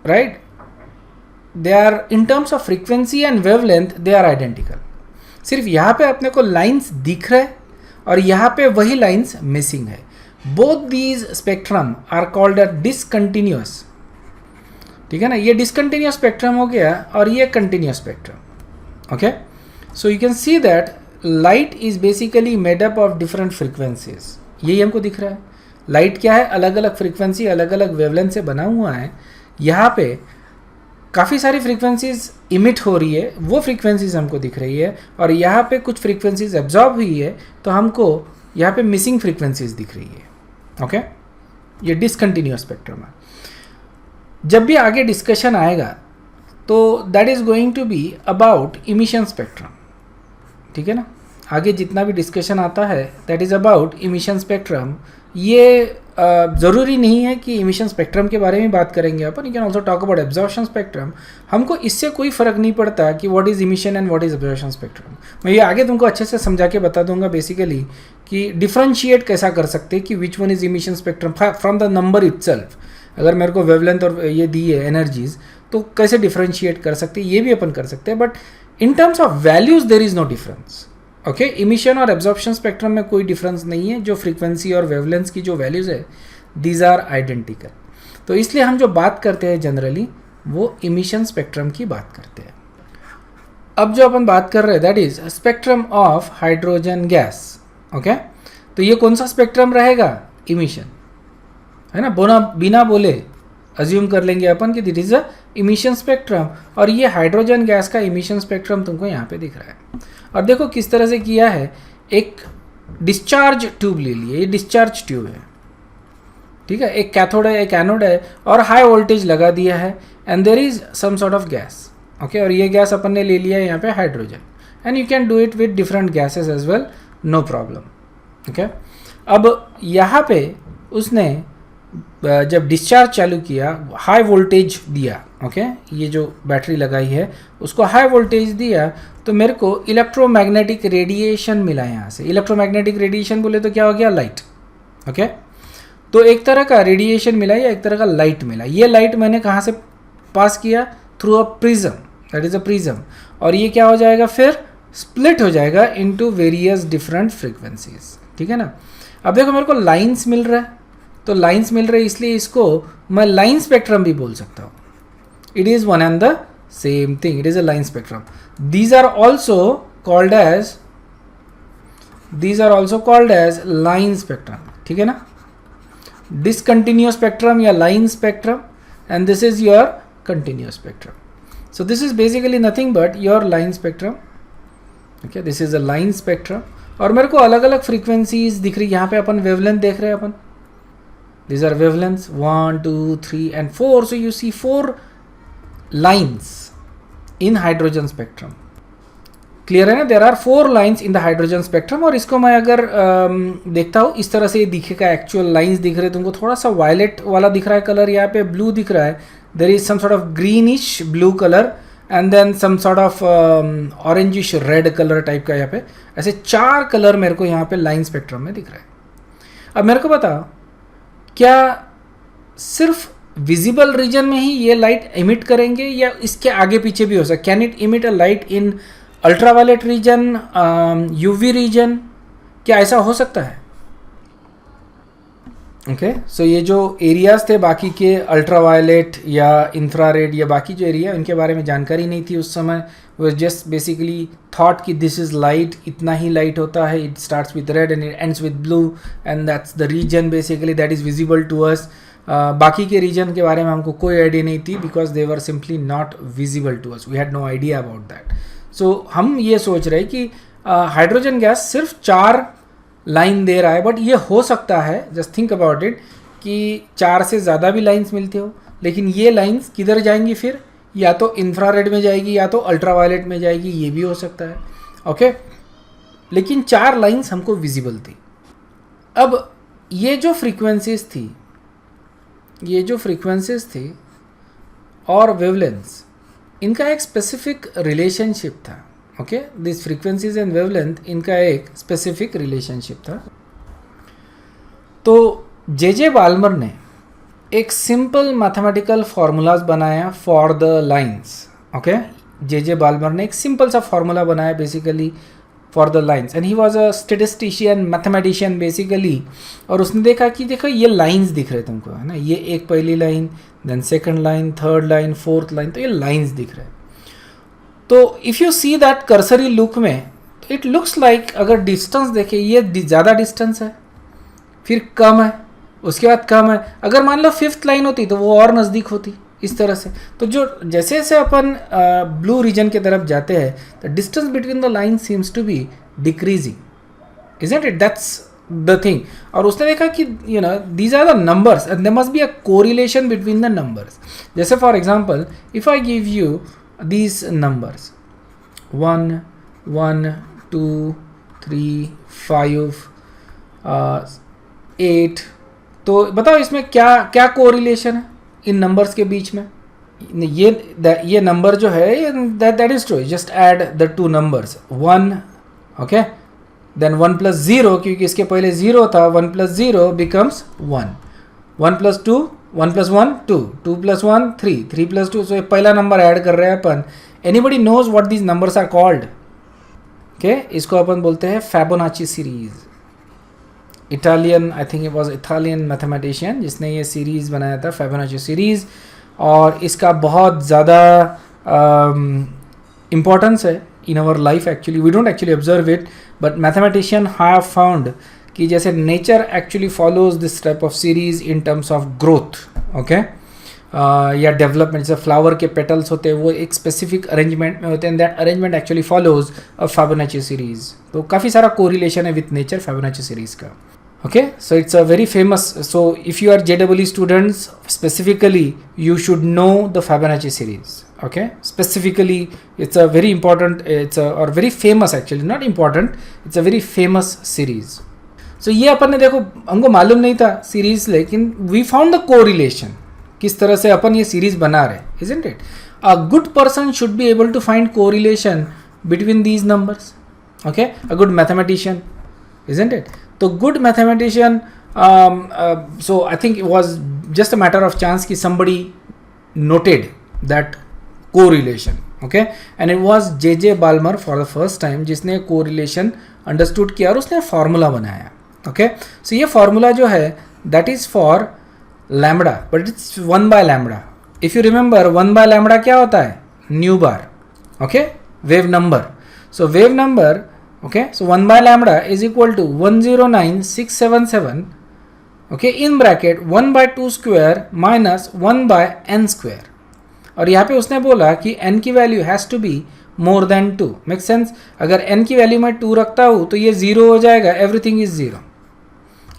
right? They are in terms of frequency and wavelength, they are identical. सिर्फ यहाँ पे अपने को लाइंस दिख रहे और यहाँ पे वही लाइंस मिसिंग है। Both these spectrum are called a discontinuous, ठीक है ना। ये discontinuous spectrum हो गया और ये continuous spectrum, okay? So you can see that light is basically made up of different frequencies. यही हमको दिख रहा है। लाइट क्या है? अलग अलग फ्रीक्वेंसी, अलग अलग वेवलेंथ से बना हुआ है। यहाँ पे काफ़ी सारी फ्रीक्वेंसीज इमिट हो रही है, वो फ्रीक्वेंसीज हमको दिख रही है, और यहाँ पे कुछ फ्रीक्वेंसीज एब्जॉर्ब हुई है, तो हमको यहाँ पे मिसिंग फ्रीक्वेंसीज दिख रही है, ओके। ये डिसकंटिन्यूअस स्पेक्ट्रम है। जब भी आगे डिस्कशन आएगा तो that is going to be about emission spectrum, ठीक है ना। आगे जितना भी डिस्कशन आता है that is about emission spectrum. ये ज़रूरी नहीं है कि इमिशन स्पेक्ट्रम के बारे में बात करेंगे अपन, you can also talk about absorption spectrum. हमको इससे कोई फ़र्क नहीं पड़ता कि what is emission and what is absorption spectrum. मैं ये आगे तुमको अच्छे से समझा के बता दूंगा बेसिकली कि डिफ्रेंशिएट कैसा कर सकते हैं कि which one is emission spectrum from the number itself. अगर मेरे को वेवलेंथ और ये दी है एनर्जीज, तो कैसे डिफ्रेंशिएट कर सकते हैं, ये भी अपन कर सकते हैं। But in terms of values there is no difference, okay. Emission और एब्जॉर्प्शन स्पेक्ट्रम में कोई डिफरेंस नहीं है। जो फ्रीक्वेंसी और वेवलेंस की जो वैल्यूज़ है दीज आर आइडेंटिकल। तो इसलिए हम जो बात करते हैं जनरली वो इमिशन स्पेक्ट्रम की बात करते हैं। अब जो अपन बात कर रहे हैं that is spectrum of hydrogen gas, okay. तो ये कौन सा स्पेक्ट्रम रहेगा? इमिशन, है ना। बिना बोले अज्यूम कर लेंगे अपन कि that is a emission spectrum, और ये हाइड्रोजन गैस का इमिशन स्पेक्ट्रम तुमको यहाँ पे दिख रहा है। और देखो किस तरह से किया है, एक डिस्चार्ज ट्यूब ले लिए, ये डिस्चार्ज ट्यूब है, ठीक है। एक कैथोड है, एक एनोड है, और हाई वोल्टेज लगा दिया है, and there is some sort of gas, okay. और ये गैस अपन ने ले लिया है यहाँ पे hydrogen, and you can do it with different gases as well, no problem, okay. अब यहाँ पे उसने जब डिस्चार्ज चालू किया, हाई वोल्टेज दिया, ओके, ये जो बैटरी लगाई है उसको हाई वोल्टेज दिया, तो मेरे को इलेक्ट्रोमैग्नेटिक रेडिएशन मिला यहाँ से। इलेक्ट्रोमैग्नेटिक रेडिएशन बोले तो क्या हो गया, लाइट, ओके। तो एक तरह का रेडिएशन मिला या एक तरह का लाइट मिला। ये लाइट मैंने कहाँ से पास किया, through a prism, that is a prism, और ये क्या हो जाएगा फिर, स्प्लिट हो जाएगा इनटू वेरियस डिफरेंट फ्रीक्वेंसीज, ठीक है ना। अब देखो मेरे को लाइंस मिल रहा है, तो लाइंस मिल रहे इसलिए इसको मैं लाइन स्पेक्ट्रम भी बोल सकता हूँ। It is one and the same thing, it is a line spectrum. These are also called as line spectrum, ठीक है ना। डिसकंटिन्यूअस स्पेक्ट्रम या line spectrum, and this is your continuous spectrum. So this is basically nothing but your line spectrum, okay, this is a line spectrum. और मेरे को अलग अलग frequencies दिख रही, यहाँ पे अपन वेवलेंथ देख रहे हैं अपन, these are wavelengths 1 2 3 and 4, so you see 4 lines in hydrogen spectrum, clear है ना। there are 4 lines in the hydrogen spectrum, और इसको मैं अगर देखता हूँ इस तरह से दिखेगा, एक्चुअल लाइंस दिख रहे हैं तुमको, थोड़ा सा वायलेट वाला दिख रहा है कलर, यहाँ पे ब्लू दिख रहा है, there is some sort of greenish blue color and then some sort of orangish red color type का, यहाँ पे ऐसे 4 कलर मेरे को यहाँ पे लाइन स्पेक्ट्रम में दिख रहा है। अब मेरे को बताओ, क्या सिर्फ विजिबल रीजन में ही ये लाइट इमिट करेंगे या इसके आगे पीछे भी हो सकता है? Can it emit a light in ultraviolet region, UV region, क्या ऐसा हो सकता है? ओके, सो ये जो एरियाज थे बाकी के, अल्ट्रावायलेट या इंफ्रारेड या बाकी जो एरिया, उनके बारे में जानकारी नहीं थी उस समय। वो जस्ट बेसिकली थॉट कि दिस इज़ लाइट, इतना ही लाइट होता है, it starts with red and it ends with blue and that's the region basically that is visible to us. बाकी के रीजन के बारे में हमको कोई आइडिया नहीं थी, because they were simply not visible to us, we had no idea about that. So हम ये सोच रहे कि हाइड्रोजन गैस सिर्फ 4 लाइन दे रहा है, बट ये हो सकता है, जस्ट थिंक अबाउट इट, कि 4 से ज़्यादा भी लाइंस मिलती हो, लेकिन ये लाइंस किधर जाएंगी फिर, या तो इंफ्रारेड में जाएगी या तो अल्ट्रावायलेट में जाएगी, ये भी हो सकता है, ओके। लेकिन 4 लाइंस हमको विजिबल थी। अब ये जो फ्रीक्वेंसीज थी और वेवलेंथ्स, इनका एक स्पेसिफिक रिलेशनशिप था, okay. This frequencies and wavelength, इनका एक स्पेसिफिक रिलेशनशिप था। तो जे बाल्मर ने एक सिंपल मैथमेटिकल फार्मूलाज बनाया for the lines, okay. J Balmer ने एक सिंपल सा फार्मूला बनाया basically for the lines, and he was a statistician, mathematician basically. और उसने देखा कि देखो ये लाइंस दिख रहे तुमको, है ना, ये एक पहली line, then second line, third line, fourth line, तो ये लाइंस दिख रहे हैं। तो if you see that cursory look में, इट लुक्स लाइक, अगर डिस्टेंस देखें, ये ज़्यादा डिस्टेंस है, फिर कम है, उसके बाद कम है। अगर मान लो 5th लाइन होती तो वो और नज़दीक होती, इस तरह से। तो जो जैसे जैसे अपन ब्लू रीजन की तरफ जाते हैं, the distance between the line seems to be decreasing, isn't it? That's the thing. और उसने देखा कि you know these are the numbers and there must be a correlation between the numbers. जैसे for example, if I give you these numbers 1 1 2 3 5 8, तो बताओ इसमें क्या क्या कोरिलेशन है इन नंबर्स के बीच में? ये नंबर जो है, that is true, just add the 2 numbers 1, okay, then 1 + 0, क्योंकि इसके पहले 0 था, 1 + 0 becomes 1, 1 + 2, 1 + 1 2, 2 + 1 3, 3 + 2, सो पहला नंबर ऐड कर रहे हैं अपन। Anybody knows what these numbers are called? Okay, इसको अपन बोलते हैं Fibonacci series. Italian, I think it was Italian mathematician जिसने ये सीरीज़ बनाया था, फैबोनाची सीरीज़। और इसका बहुत ज़्यादा इम्पोर्टेंस है in our life actually, we don't actually observe it, but mathematician have found कि जैसे nature actually follows this type of series in terms of growth, okay, या डेवलपमेंट। जैसे फ्लावर के पेटल्स होते हैं वो एक स्पेसिफिक अरेंजमेंट में होते हैं, that arrangement actually follows a Fibonacci series. तो काफ़ी सारा कोरिलेशन है विथ नेचर फैबोनाची सीरीज का, okay. So it's a very famous, so if you are JEE students specifically you should know the Fibonacci series, okay, specifically it's a very important, it's a or very famous, actually not important, it's a very famous series. सो ये अपन ने देखो, हमको मालूम नहीं था series, लेकिन we found the correlation, किस तरह से अपन ये सीरीज बना रहे, isn't it? A good person should be able to find correlation between these numbers, okay, a good mathematician, isn't it? तो good mathematician, so I think it was just a matter of chance कि somebody noted that correlation, okay, and it was J.J. Balmer for the first time जिसने correlation understood किया और उसने formula बनाया, okay. So ये formula जो है that is for lambda, but it's 1 by lambda. If you remember 1 by lambda क्या होता है? nu bar, okay, wave number. So wave number, okay, so 1 by lambda is equal to 109677, okay, in bracket 1 by 2 square minus 1 by n square. और यहाँ पे उसने बोला कि n की value has to be more than 2. Make sense? अगर n की value मैं 2 रखता हूँ तो ये 0 हो जाएगा, एवरीथिंग इज 0,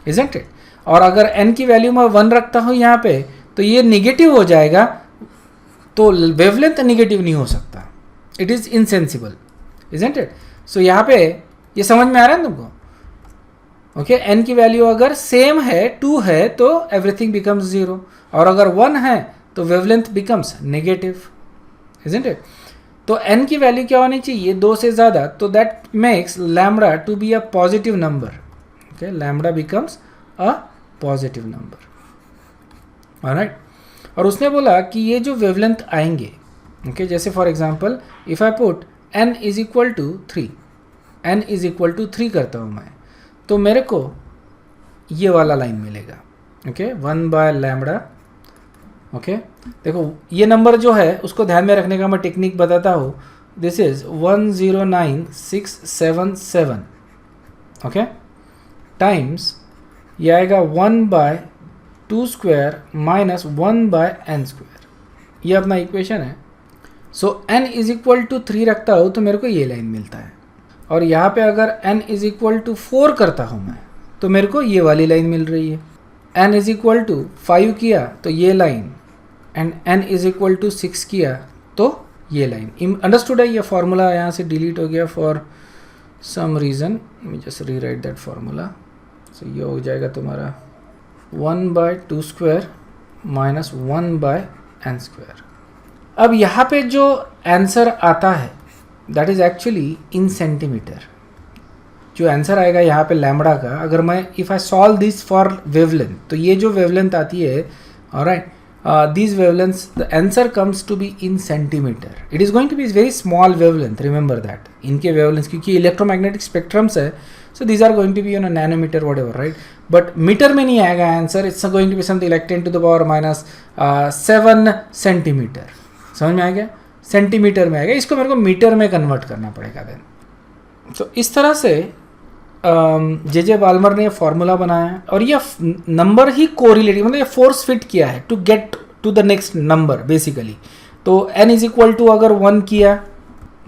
इजंट इट? और अगर n की वैल्यू मैं 1 रखता हूँ यहाँ पे तो ये निगेटिव हो जाएगा, तो वेवलेंथ निगेटिव नहीं हो सकता, it is insensible, isn't it? So यहाँ पे ये समझ में आ रहा है तुमको? ओके, n की वैल्यू अगर सेम है, 2 है, तो एवरीथिंग बिकम्स 0, और अगर 1 है तो wavelength becomes negative, isn't it? तो n की वैल्यू क्या होनी चाहिए? 2 से ज़्यादा, तो that makes lambda to be a positive number, okay, lambda becomes a positive number, alright? और उसने बोला कि ये जो वेवलेंथ आएंगे, ओके, जैसे for example if I put n is equal to 3, n is equal to 3 करता हूँ मैं, तो मेरे को ये वाला लाइन मिलेगा, ओके, 1 बाय लैम्बडा, ओके. देखो ये नंबर जो है उसको ध्यान में रखने का मैं टेक्निक बताता हूँ. दिस इज 109677, ओके, टाइम्स ये आएगा 1 by 2 square minus 1 by n square. ये अपना इक्वेशन है. So n is equal to 3 रखता हूँ तो मेरे को ये लाइन मिलता है, और यहाँ पे अगर n इज इक्वल टू 4 करता हूँ मैं तो मेरे को ये वाली लाइन मिल रही है. n इज इक्वल टू 5 किया तो ये line, and n is equal to 6 किया तो ये लाइन. अंडरस्टूड है? ये फार्मूला यहाँ से डिलीट हो गया for some reason, me just rewrite that formula. So ये हो जाएगा तुम्हारा 1 by 2 square minus 1 by n square. अब यहाँ पे जो आंसर आता है that is actually in centimetre. जो आंसर आएगा यहाँ पे लैम्बडा का, अगर मैं if I solve this for wavelength, तो ये जो वेवलेंथ आती है, alright, these wavelengths, the answer comes to be in centimeter. It is going to be very small wavelength, remember that. इनके wavelengths क्योंकि electromagnetic spectrums है, so these are going to be on a nanometer whatever, right? But meter में नहीं आएगा answer, it's going to be something like 10 to the power minus 7 centimeter. समझ में आ गया? सेंटीमीटर में आएगा, इसको मेरे को मीटर में कन्वर्ट करना पड़ेगा देन. तो इस तरह से जे बाल्मर ने फॉर्मूला बनाया, और ये नंबर ही कोरिलेटिव, मतलब ये फोर्स फिट किया है to get to the next number basically. तो n इज इक्वल टू अगर 1 किया,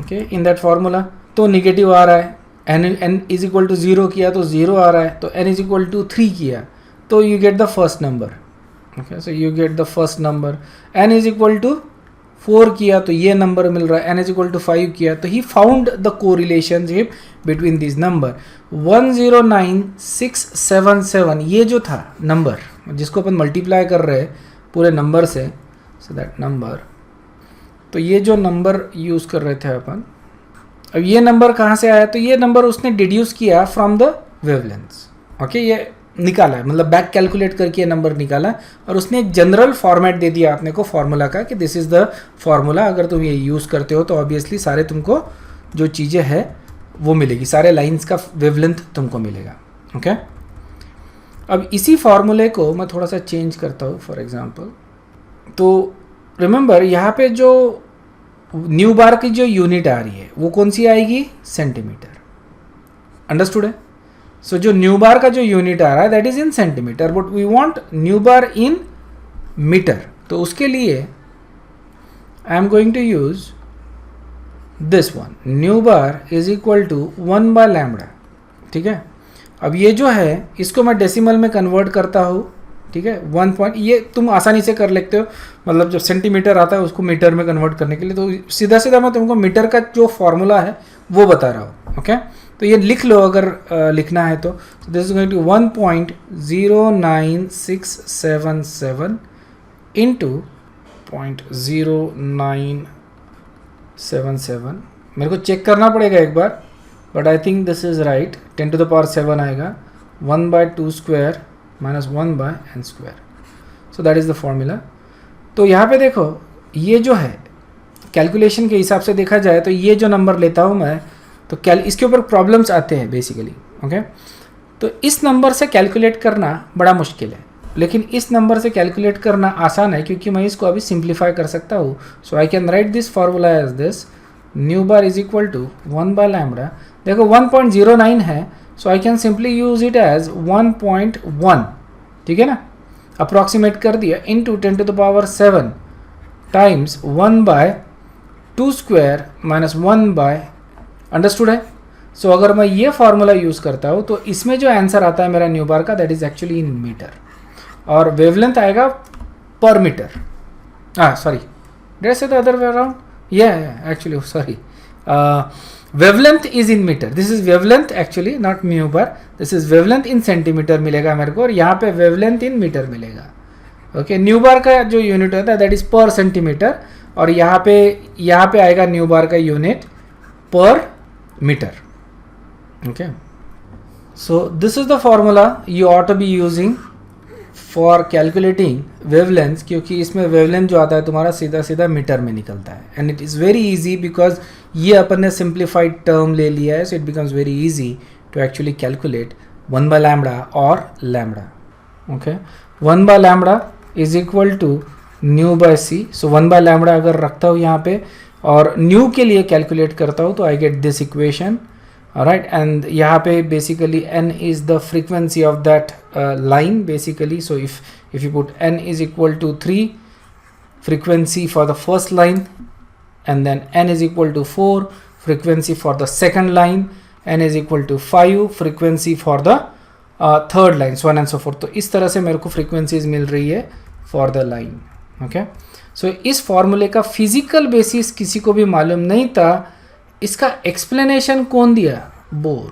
ओके, इन दैट फार्मूला तो निगेटिव आ रहा है. n इज इक्वल टू 0 किया तो 0 आ रहा है. तो n इज इक्वल टू 3 किया तो you get the first number, okay, so you get the first number. n is equal to 4 किया तो ये नंबर मिल रहा है. n इज इक्वल टू 5 किया तो ही found the correlationship between this number. 109677 ये जो था नंबर जिसको अपन मल्टीप्लाई कर रहे हैं पूरे नंबर से, सो दैट नंबर, तो ये जो नंबर यूज़ कर रहे थे अपन, अब ये नंबर कहाँ से आया? तो ये नंबर उसने डिड्यूस किया फ्रॉम द वेवलेंथ्स, ओके, ये निकाला है, मतलब बैक कैलकुलेट करके ये नंबर निकाला, और उसने एक जनरल फॉर्मेट दे दिया आपने को फार्मूला का कि दिस इज़ द फार्मूला. अगर तुम ये यूज़ करते हो तो ऑब्वियसली सारे तुमको जो चीज़ें हैं वो मिलेगी, सारे लाइंस का वेवलेंथ तुमको मिलेगा, ओके. अब इसी फार्मूले को मैं थोड़ा सा चेंज करता हूँ. फॉर एग्जांपल, तो रिमेंबर यहाँ पे जो न्यू बार की जो यूनिट आ रही है वो कौन सी आएगी? सेंटीमीटर. अंडरस्टूड है? सो जो न्यू बार का जो यूनिट आ रहा है that is in centimetre, but we want new bar in metre. तो उसके लिए I am going to use this one. New bar is equal to 1 by lambda, ठीक है. अब ये जो है इसको मैं डेसिमल में कन्वर्ट करता हूँ, ठीक है. 1 पॉइंट, ये तुम आसानी से कर लेते हो, मतलब जब सेंटीमीटर आता है उसको मीटर में कन्वर्ट करने के लिए. तो सीधा सीधा मैं तुमको मीटर का जो फॉर्मूला है वो बता रहा हूँ, ओके. तो ये लिख लो अगर लिखना है तो this is going to 1.09677 into 0.0977. मेरे को चेक करना पड़ेगा एक बार, but I think this is right. 10⁻7 आएगा 1/2 square minus 1/n². So that is the formula. तो यहाँ पे देखो ये जो है कैलकुलेशन के हिसाब से देखा जाए तो ये जो नंबर लेता हूँ मैं, तो इसके ऊपर प्रॉब्लम्स आते हैं बेसिकली. ओके, तो इस नंबर से कैलकुलेट करना बड़ा मुश्किल है, लेकिन इस नंबर से कैलकुलेट करना आसान है क्योंकि मैं इसको अभी सिंप्लीफाई कर सकता हूँ. So I can write this formula as this, nu bar is equal to 1/λ. देखो 1.09 है, so I can simply use it as 1.1. ठीक है ना, अप्रॉक्सीमेट कर दिया, into 10⁻7 times 1/2 square minus 1/. Understood है. सो अगर मैं ये फार्मूला यूज़ करता हूँ तो इसमें जो आंसर आता है मेरा न्यू बार का, that is actually in metre, और वेवलेंथ आएगा per metre. Sorry, that's the other way around. Actually sorry, wavelength is in metre. This is wavelength actually, not mu bar. This is wavelength in centimetre मिलेगा मेरे को, और यहाँ पे wavelength in metre मिलेगा. Okay, new bar का जो unit होता है दैट इज पर सेंटीमीटर, और यहाँ पे आएगा न्यू बार का यूनिट पर metre. Okay, so this is the formula you ought to be using for calculating wavelength, क्योंकि इसमें wavelength जो आता है तुम्हारा सीधा सीधा मीटर में निकलता है, and it is very easy because ये अपन ने simplified term ले लिया है, so it becomes very easy to actually calculate 1/λ or lambda. Okay, 1/λ is equal to nu by c. so 1/λ अगर रखता हूँ यहाँ पे और न्यू के लिए कैलकुलेट करता हूँ तो I get this equation. Alright, and यहाँ पे basically n is the frequency of that line basically. So if you put n is equal to 3 frequency for the first line, and then n is equal to 4 frequency for the second line, n is equal to 5 frequency for the third line, so on and so forth. तो इस तरह से मेरे को frequencies मिल रही है for the line. Okay, so इस फॉर्मूले का फिजिकल बेसिस किसी को भी मालूम नहीं था. इसका एक्सप्लेनेशन कौन दिया? बोर.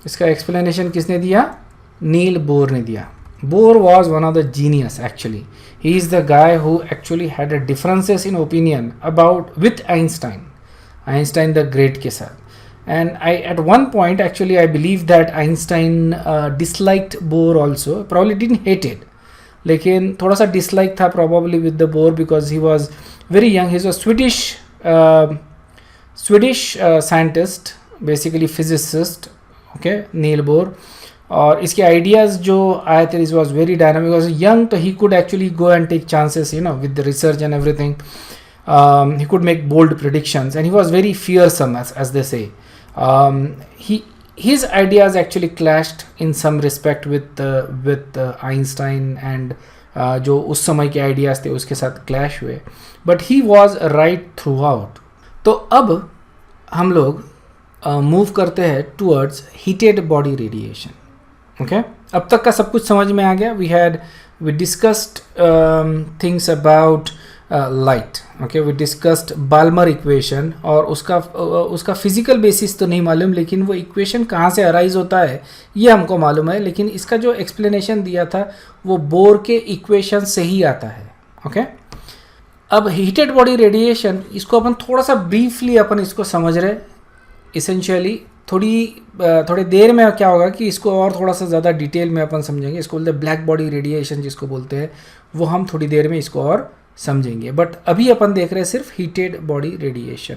इसका एक्सप्लेनेशन किसने दिया? नील बोर ने दिया. Bohr was one of the genius actually. He is the guy who actually had a differences in opinion about with Einstein the great के साथ. And I at one point actually I believe that Einstein disliked Bohr also. Probably didn't hated, लेकिन थोड़ा सा dislike था probably with the Bohr because he was very young. He is a Swedish scientist, basically physicist. Okay, Niels Bohr. और इसके ideas जो आए थे, it was very dynamic. Was young, तो he could actually go and take chances, you know, with the research and everything. He could make bold predictions and he was very fearsome as they say. His ideas actually clashed in some respect with Einstein, and जो उस समय के ideas थे उसके साथ clash हुए, but he was right throughout. तो अब हम लोग मूव करते हैं towards heated body radiation. Okay, अब तक का सब कुछ समझ में आ गया. We discussed things about light. Okay, we discussed Balmer equation, और उसका फिजिकल बेसिस तो नहीं मालूम, लेकिन वो इक्वेशन कहाँ से अराइज होता है ये हमको मालूम है. लेकिन इसका जो एक्सप्लेनेशन दिया था वो बोर के इक्वेशन से ही आता है. ओके, अब हीटेड बॉडी रेडिएशन, इसको अपन थोड़ा सा ब्रीफली अपन इसको समझ रहे. इसेंशियली थोड़ी देर में क्या होगा कि इसको और थोड़ा सा ज़्यादा डिटेल में अपन समझेंगे. इसको बोलते हैं ब्लैक बॉडी रेडिएशन जिसको बोलते हैं, वो हम थोड़ी देर में इसको और समझेंगे. बट अभी अपन देख रहे हैं सिर्फ हीटेड बॉडी रेडिएशन.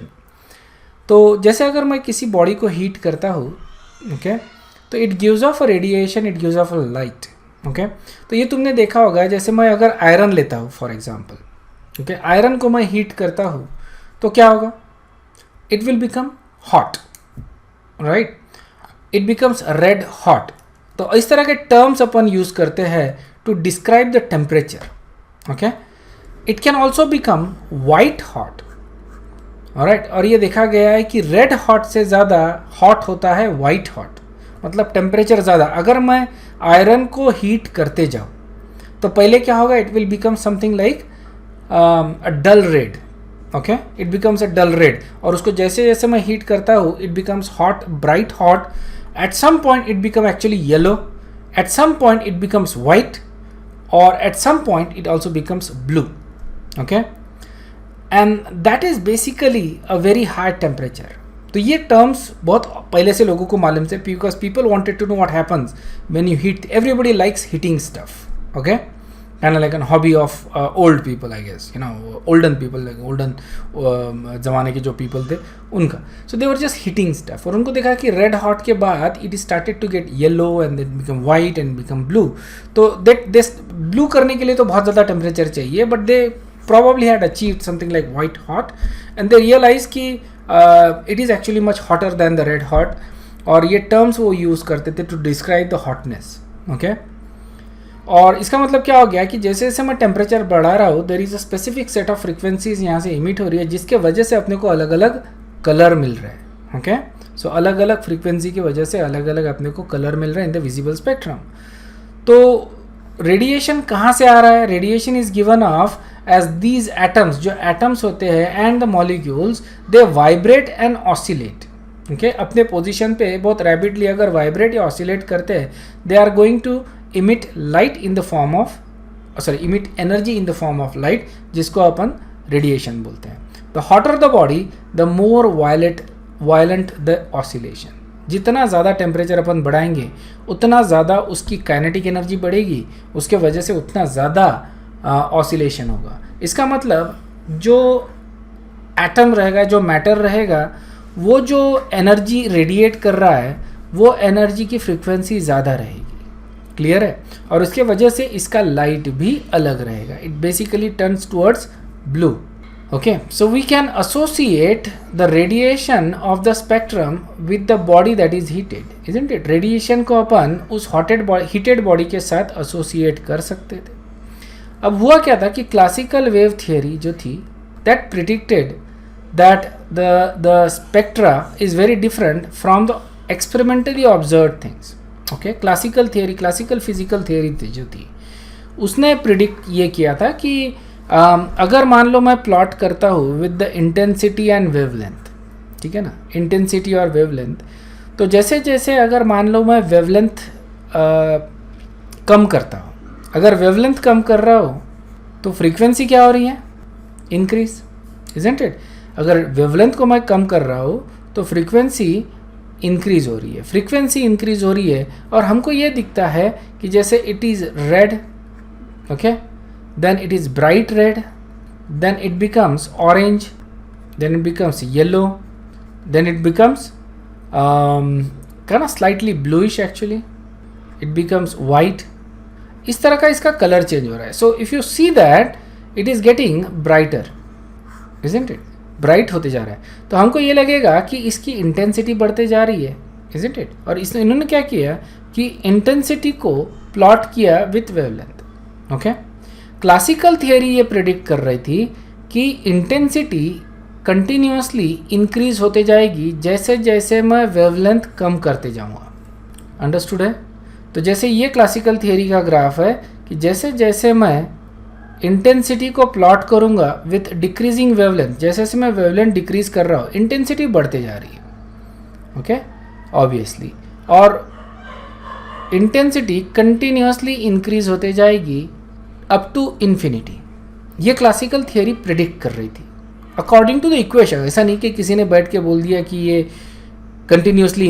तो जैसे अगर मैं किसी बॉडी को हीट करता हूँ, ओके, तो it gives of a radiation, it gives of a light. Okay, तो ये तुमने देखा होगा, जैसे मैं अगर आयरन लेता हूँ फॉर एग्जाम्पल, ओके, आयरन को मैं हीट करता हूँ तो क्या होगा? It will become hot, right? It becomes red hot. तो इस तरह के टर्म्स अपन यूज़ करते हैं to describe the temperature. Okay, it can also become white hot. Alright, और ये देखा गया है कि रेड हॉट से ज़्यादा हॉट होता है वाइट हॉट, मतलब टेम्परेचर ज़्यादा. अगर मैं आयरन को हीट करते जाऊँ तो पहले क्या होगा? It will become something like a dull red. Okay, it becomes a dull red, और उसको जैसे जैसे मैं हीट करता हूँ it becomes hot, bright hot. At some point it become actually yellow, at some point it becomes white, और at some point it also becomes blue. Okay, and that is basically a very high temperature. तो ये terms बहुत पहले से लोगों को मालूम थे, because people wanted to know what happens when you heat. Everybody likes heating stuff. Okay, kind of like an hobby of old people, I guess, you know, olden people, like olden ज़माने के जो people थे उनका. So they were just hitting stuff, और उनको देखा कि red hot के बाद it started to get yellow and then become white and become blue. तो this blue करने के लिए तो बहुत ज़्यादा temperature चाहिए, but they probably had achieved something like white hot, and they realized कि it is actually much hotter than the red hot, और ये terms वो use करते थे to describe the hotness. Okay, और इसका मतलब क्या हो गया कि जैसे जैसे मैं टेम्परेचर बढ़ा रहा हूँ, there is a specific set of frequencies यहाँ से इमिट हो रही है, जिसके वजह से अपने को अलग अलग कलर मिल रहा है. ओके, सो अलग अलग फ्रीक्वेंसी की वजह से अलग अलग अपने को कलर मिल रहा है इन द विजिबल स्पेक्ट्रम. तो रेडिएशन कहाँ से आ रहा है? Radiation is given off as these atoms, जो एटम्स होते हैं and the molecules, they vibrate and oscillate. Okay, अपने पोजिशन पे बहुत रैपिडली अगर वाइब्रेट या ऑसिलेट करते हैं, they are going to emit light in the form of emit energy in the form of light, जिसको अपन radiation बोलते हैं. The hotter the body, the more violent the oscillation. जितना ज़्यादा टेम्परेचर अपन बढ़ाएंगे उतना ज़्यादा उसकी काइनेटिक एनर्जी बढ़ेगी, उसके वजह से उतना ज़्यादा ऑसिलेशन होगा. इसका मतलब जो एटम रहेगा, जो मैटर रहेगा, वो जो एनर्जी रेडिएट कर रहा है वो एनर्जी की फ्रीक्वेंसी ज़्यादा रहेगी. क्लियर है? और उसके वजह से इसका लाइट भी अलग रहेगा. It basically turns towards blue. Okay, so we can associate the radiation of the spectrum with the body that is heated, isn't it? Radiation को अपन उस हीटेड बॉडी के साथ एसोसिएट कर सकते थे. अब हुआ क्या था कि क्लासिकल वेव थियोरी जो थी, that predicted that the spectra is very different from the experimentally observed things. Okay, classical theory, classical physical theory जो थी, उसने प्रिडिक्ट ये किया था कि अगर मान लो मैं प्लॉट करता हूँ with the intensity and wavelength, ठीक है ना, इंटेंसिटी और वेवलेंथ, तो जैसे जैसे अगर मान लो मैं वेवलेंथ कम करता हूँ, अगर वेवलेंथ कम कर रहा हूँ तो फ्रीक्वेंसी क्या हो रही है? Increase, isn't it? अगर वेवलेंथ को मैं कम कर रहा हूँ तो फ्रीक्वेंसी इंक्रीज हो रही है. फ्रीक्वेंसी इंक्रीज हो रही है और हमको ये दिखता है कि जैसे it is red, okay, then it is bright red, then it becomes orange, then it becomes yellow, then it becomes kind of slightly bluish actually, it becomes white. इस तरह का इसका कलर चेंज हो रहा है. So if you see that it is getting brighter, isn't it? Bright होते जा रहा है, तो हमको ये लगेगा कि इसकी इंटेंसिटी बढ़ते जा रही है, isn't it? और इन्होंने क्या किया कि इंटेंसिटी को प्लॉट किया with wavelength. Okay, classical theory ये प्रेडिक्ट कर रही थी कि इंटेंसिटी कंटिन्यूसली इंक्रीज होते जाएगी जैसे जैसे मैं वेवलेंथ कम करते जाऊँगा. अंडरस्टूड है? तो जैसे ये क्लासिकल थियोरी का ग्राफ है कि जैसे जैसे मैं इंटेंसिटी को प्लॉट करूँगा विथ डिक्रीजिंग वेवलेंथ, जैसे जैसे मैं वेवलेंथ डिक्रीज कर रहा हूँ इंटेंसिटी बढ़ते जा रही है. ओके, ऑब्वियसली, और इंटेंसिटी कंटिन्यूसली इंक्रीज होते जाएगी अप टू इन्फिनिटी. ये क्लासिकल थियोरी प्रिडिक्ट कर रही थी अकॉर्डिंग टू द इक्वेशन. ऐसा नहीं कि किसी ने बैठ के बोल दिया कि ये कंटिन्यूसली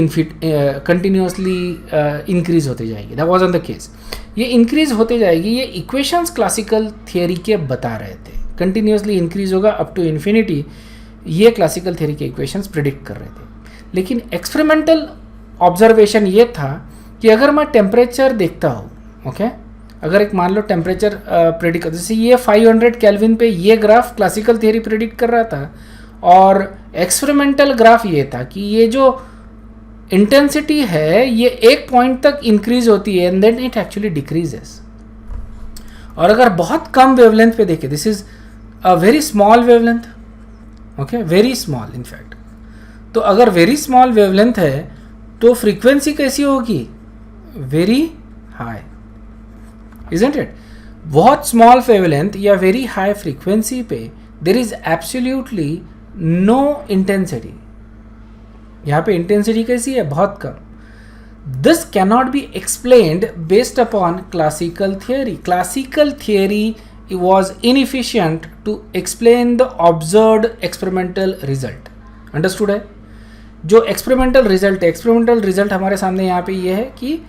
इंक्रीज होते जाएगी. That was on the case. ये इंक्रीज होते जाएगी, ये इक्वेशंस क्लासिकल थियोरी के बता रहे थे. कंटिन्यूसली इंक्रीज होगा अप टू इन्फिनिटी, ये क्लासिकल थियोरी के इक्वेशंस प्रिडिक्ट कर रहे थे. लेकिन एक्सपेरिमेंटल ऑब्जर्वेशन ये था कि अगर मैं टेम्परेचर देखता हूँ, ओके, अगर एक मान लो टेम्परेचर प्रेडिक्ट, जैसे ये 500 केल्विन पे ये ग्राफ क्लासिकल थियोरी प्रेडिक्ट कर रहा था, और एक्सपेरिमेंटल ग्राफ ये था कि ये जो इंटेंसिटी है ये एक पॉइंट तक इंक्रीज होती है and then it actually decreases. और अगर बहुत कम वेवलेंथ पे देखें, this is a very small wavelength, okay, very small in fact, तो अगर वेरी स्मॉल वेवलेंथ है तो फ्रीक्वेंसी कैसी होगी? Very high, isn't it? बहुत स्मॉल वेवलेंथ या वेरी हाई फ्रीक्वेंसी पे there is absolutely no intensity. यहाँ पे इंटेंसिटी कैसी है? बहुत कम। This cannot be explained based upon classical theory. Classical theory was inefficient to explain the observed experimental result. Understood है? जो एक्सपेरिमेंटल रिजल्ट हमारे सामने यहाँ पे ये है कि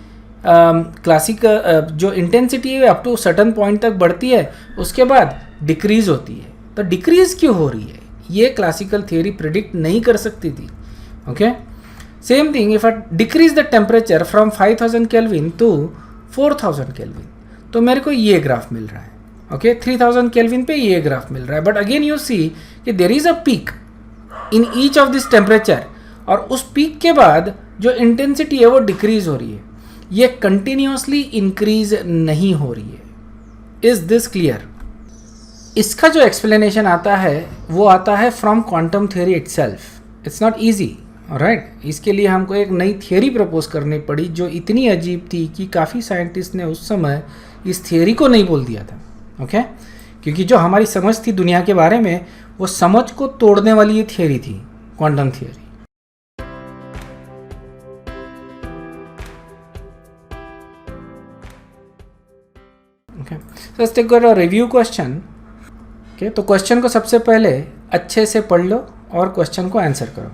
क्लासिकल जो इंटेंसिटी है अप टू सर्टन पॉइंट तक बढ़ती है, उसके बाद डिक्रीज होती है। तो डिक्रीज क्यों हो रही है ये क्लासिकल थियरी प्रिडिक्ट नहीं कर सकती थी। Okay, same thing if I decrease the temperature from 5000 kelvin to 4000 kelvin, तो मेरे को ये ग्राफ मिल रहा है। ओके, 3000 केल्विन पे ये ग्राफ मिल रहा है। बट अगेन यू सी कि देर is a peak in each of this temperature, और उस पीक के बाद जो इंटेंसिटी है वो डिक्रीज हो रही है, ये कंटिन्यूसली इंक्रीज नहीं हो रही है। Is this clear? इसका जो एक्सप्लेनेशन आता है वो आता है from quantum theory itself. It's not easy, right. इसके लिए हमको एक नई थियरी प्रपोज करनी पड़ी जो इतनी अजीब थी कि काफ़ी साइंटिस्ट ने उस समय इस थियरी को नहीं बोल दिया था। ओके, क्योंकि जो हमारी समझ थी दुनिया के बारे में, वो समझ को तोड़ने वाली ये थियरी थी, quantum theory. Okay, so let's take a review question. Okay, तो क्वेश्चन को सबसे पहले अच्छे से पढ़ लो और क्वेश्चन को आंसर करो।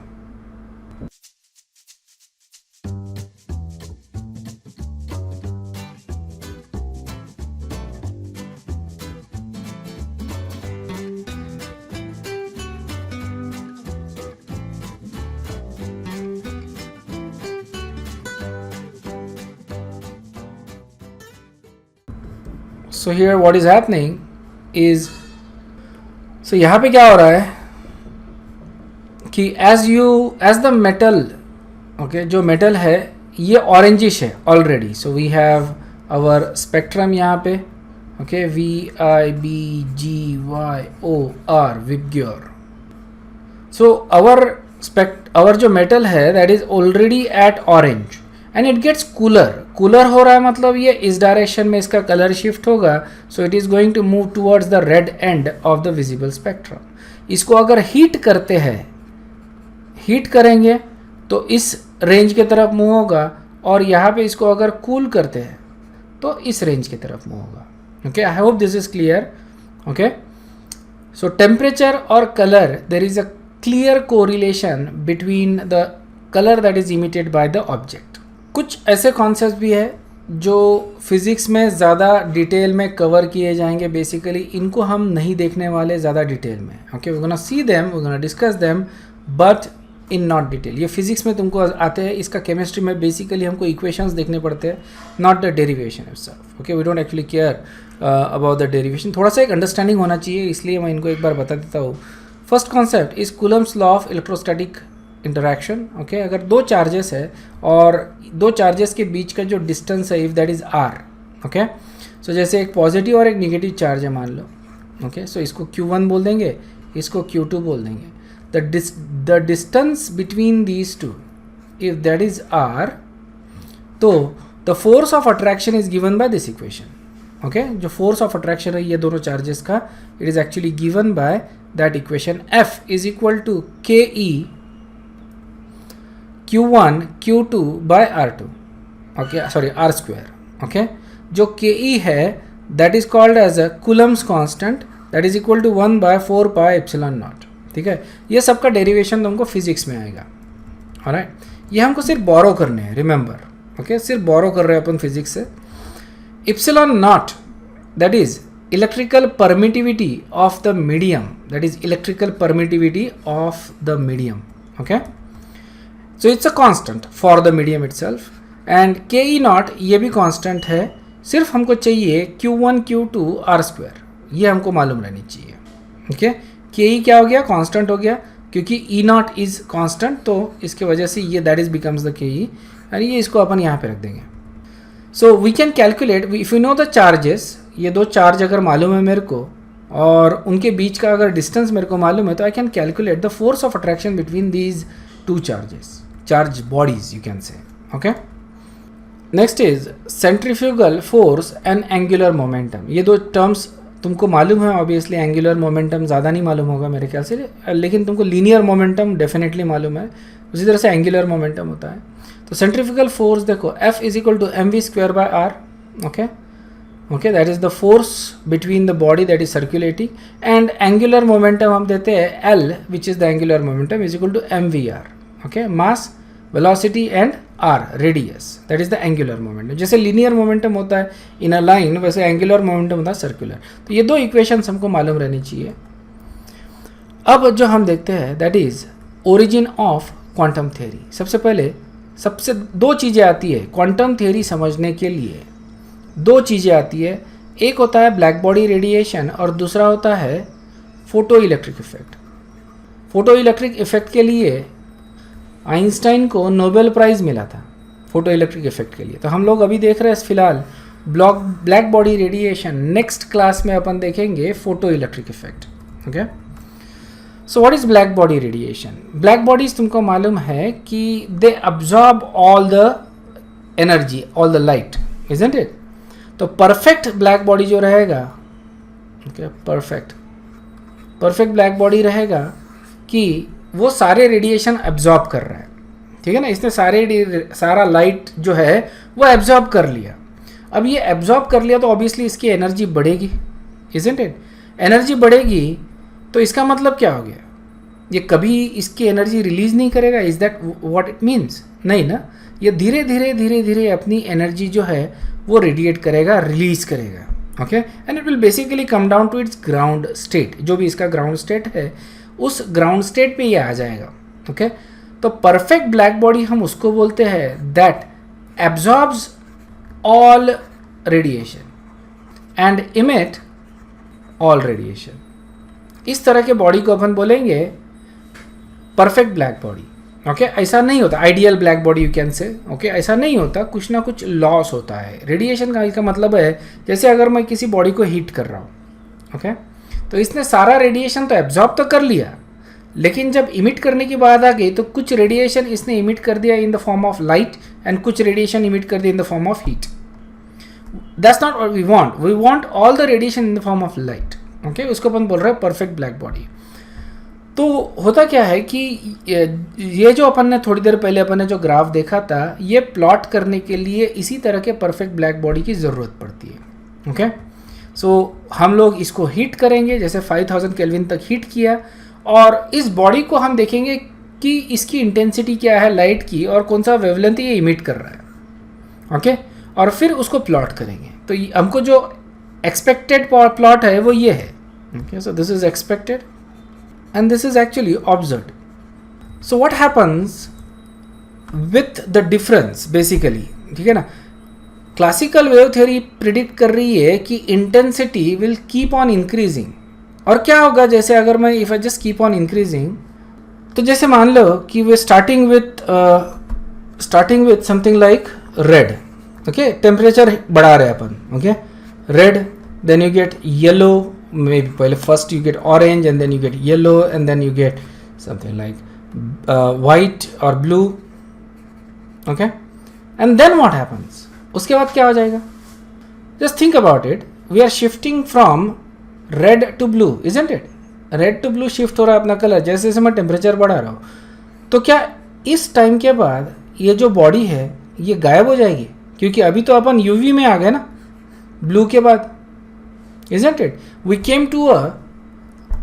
So here what is happening is, so यहाँ पे क्या हो रहा है कि as the metal, okay, जो metal है ये ऑरेंजिश है already. So we have our spectrum यहाँ पे, okay, VIBGYOR VIBGYOR. So our जो मेटल है that is already at orange and it gets cooler हो रहा है, मतलब ये इस डायरेक्शन में इसका कलर शिफ्ट होगा। So it is going to move towards the red end of the visible spectrum. इसको अगर हीट करेंगे तो इस रेंज के तरफ मूव होगा, और यहाँ पे इसको अगर कूल करते हैं तो इस रेंज की तरफ मूव होगा। Okay, I hope this is clear. Okay, so temperature और colour, there is a clear correlation between the colour that is emitted by the object. कुछ ऐसे कॉन्सेप्ट भी है जो फिज़िक्स में ज़्यादा डिटेल में कवर किए जाएंगे। बेसिकली इनको हम नहीं देखने वाले ज़्यादा डिटेल में। Okay, we gonna see them, we gonna discuss them, but in not detail. ये फिज़िक्स में तुमको आते हैं, इसका केमिस्ट्री में बेसिकली हमको इक्वेशंस देखने पड़ते हैं, not the derivation itself. Okay, we don't actually care about the derivation. थोड़ा सा एक अंडरस्टैंडिंग होना चाहिए, इसलिए मैं इनको एक बार बता देता हूँ। First concept is Coulomb's law of electrostatic interaction. Okay, अगर दो चार्जेस है और दो चार्जेस के बीच का जो डिस्टेंस है, if that is r, okay, so जैसे एक पॉजिटिव और एक नेगेटिव चार्ज है मान लो। ओके, सो इसको Q1 बोल देंगे, इसको Q2 बोल देंगे। The distance between these two, if that is r, तो the force of attraction is given by this equation. Okay, जो फोर्स ऑफ अट्रैक्शन है ये दोनों चार्जेस का, it is actually given by that equation. F is equal to KE Q1 Q2 by R2, okay, sorry R square. Okay, जो KE है that is called as a Coulomb's constant, that is equal to 1 bye 4 pi epsilon not. ठीक है, ये सबका derivation तुमको physics में आएगा। Alright, ये हमको सिर्फ बोरो करने हैं, रिमेंबर। ओके, सिर्फ बोरो कर रहे हैं अपन फिजिक्स से। Epsilon not that is electrical permittivity of the medium, that is electrical permittivity of the medium. Okay, so it's a constant for the medium itself. And KE not ये भी constant है, सिर्फ हमको चाहिए Q1 Q2 R स्क्वायर, ये हमको मालूम रहनी चाहिए। ओके, KE क्या हो गया? कांस्टेंट हो गया, क्योंकि E नॉट इज कांस्टेंट, तो इसके वजह से ये that is becomes the KE, और ये इसको अपन यहाँ पे रख देंगे। So we can calculate, if you know the charges, ये दो चार्ज अगर मालूम है मेरे को और उनके बीच का अगर डिस्टेंस मेरे को मालूम है, तो I can calculate the force of attraction between these to charge bodies, you can say. Okay, next is centrifugal force and angular momentum. ये दो टर्म्स तुमको मालूम है ऑब्वियसली एंगुलर मोमेंटम ज़्यादा नहीं मालूम होगा मेरे ख्याल से, लेकिन तुमको लीनियर मोमेंटम डेफिनेटली मालूम है, उसी तरह से एंगुलर मोमेंटम होता है। तो सेंट्रीफ्यूगल फोर्स देखो F is equal to mv²/r, okay that is the force between the body that is circulating, and angular momentum हम देते हैं L which is the angular momentum is equal to mvr, okay mass velocity and r radius that is the angular momentum. जैसे linear momentum होता है in a line, वैसे angular momentum होता है circular. तो ये दो इक्वेशंस हमको मालूम रहनी चाहिए। अब जो हम देखते हैं that is origin of quantum theory. सबसे दो चीज़ें आती है क्वांटम थ्योरी समझने के लिए, दो चीज़ें आती है, एक होता है ब्लैक बॉडी रेडिएशन और दूसरा होता है photo electric effect. Photo electric effect के लिए आइंस्टाइन को नोबेल प्राइज़ मिला था फोटो इलेक्ट्रिक इफेक्ट के लिए। तो हम लोग अभी देख रहे हैं फिलहाल black body radiation, next class में अपन देखेंगे photo electric effect, okay. So what is black body radiation? Black bodies तुमको मालूम है कि they absorb all the energy, all the light, isn't it? तो परफेक्ट ब्लैक बॉडी जो रहेगा, ओके, परफेक्ट ब्लैक बॉडी रहेगा कि वो सारे रेडिएशन एब्जॉर्ब कर रहा है, ठीक है ना। इसने सारा लाइट जो है वो एब्जॉर्ब कर लिया। अब ये एब्जॉर्ब कर लिया तो ऑब्वियसली इसकी एनर्जी बढ़ेगी, इजंट इट? एनर्जी बढ़ेगी तो इसका मतलब क्या हो गया? ये कभी इसकी एनर्जी रिलीज नहीं करेगा, is that what it means? नहीं ना, ये धीरे धीरे अपनी एनर्जी जो है वो रेडिएट करेगा, रिलीज करेगा, okay. And it will basically come down to its ground state, जो भी इसका ग्राउंड स्टेट है उस ग्राउंड स्टेट पे ये आ जाएगा, ओके। तो परफेक्ट ब्लैक बॉडी हम उसको बोलते हैं that absorbs all radiation and emit all radiation. इस तरह के बॉडी को अपन बोलेंगे परफेक्ट ब्लैक बॉडी, ओके। ऐसा नहीं होता ideal black body you can say, okay, ऐसा नहीं होता, कुछ ना कुछ लॉस होता है रेडिएशन का। इसका मतलब है जैसे अगर मैं किसी बॉडी को हीट कर रहा हूँ, ओके, तो इसने सारा रेडिएशन तो एब्जॉर्ब तो कर लिया, लेकिन जब इमिट करने की बात आ गई तो कुछ रेडिएशन इसने इमिट कर दिया in the form of light and कुछ रेडिएशन इमिट कर दिया in the form of heat. That's not what we want all the radiation in the form of light, okay. उसको अपन बोल रहे हैं परफेक्ट ब्लैक बॉडी। तो होता क्या है कि ये जो अपन ने थोड़ी देर पहले अपन ने जो ग्राफ देखा था, ये प्लॉट करने के लिए इसी तरह के परफेक्ट ब्लैक बॉडी की ज़रूरत पड़ती है, ओके। सो हम लोग इसको हीट करेंगे, जैसे 5000 केल्विन तक हीट किया, और इस बॉडी को हम देखेंगे कि इसकी इंटेंसिटी क्या है लाइट की और कौन सा वेवलेंथ ये इमिट कर रहा है, ओके। और फिर उसको प्लॉट करेंगे। तो हमको जो एक्सपेक्टेड प्लॉट है वो ये है, okay. So this is expected and this is actually observed. So what happens with the difference basically, ठीक है ना। क्लासिकल वेव थ्योरी प्रिडिक्ट कर रही है कि intensity will keep on increasing. और क्या होगा, जैसे अगर मैं if I just keep on increasing, तो जैसे मान लो कि we starting with something like red, okay, temperature बढ़ा रहे अपन, okay, red, then you get yellow, maybe well, first you get orange and then you get yellow and then you get something like white or blue, okay, and then what happens? उसके बाद क्या हो जाएगा? Just think about it. We are shifting from red to blue, isn't it? Red to blue shift हो रहा है अपना colour, जैसे जैसे मैं टेम्परेचर बढ़ा रहा हूँ। तो क्या इस टाइम के बाद ये जो बॉडी है ये गायब हो जाएगी? क्योंकि अभी तो अपन यूवी में आ गए ना ब्लू के बाद, isn't it? We came to a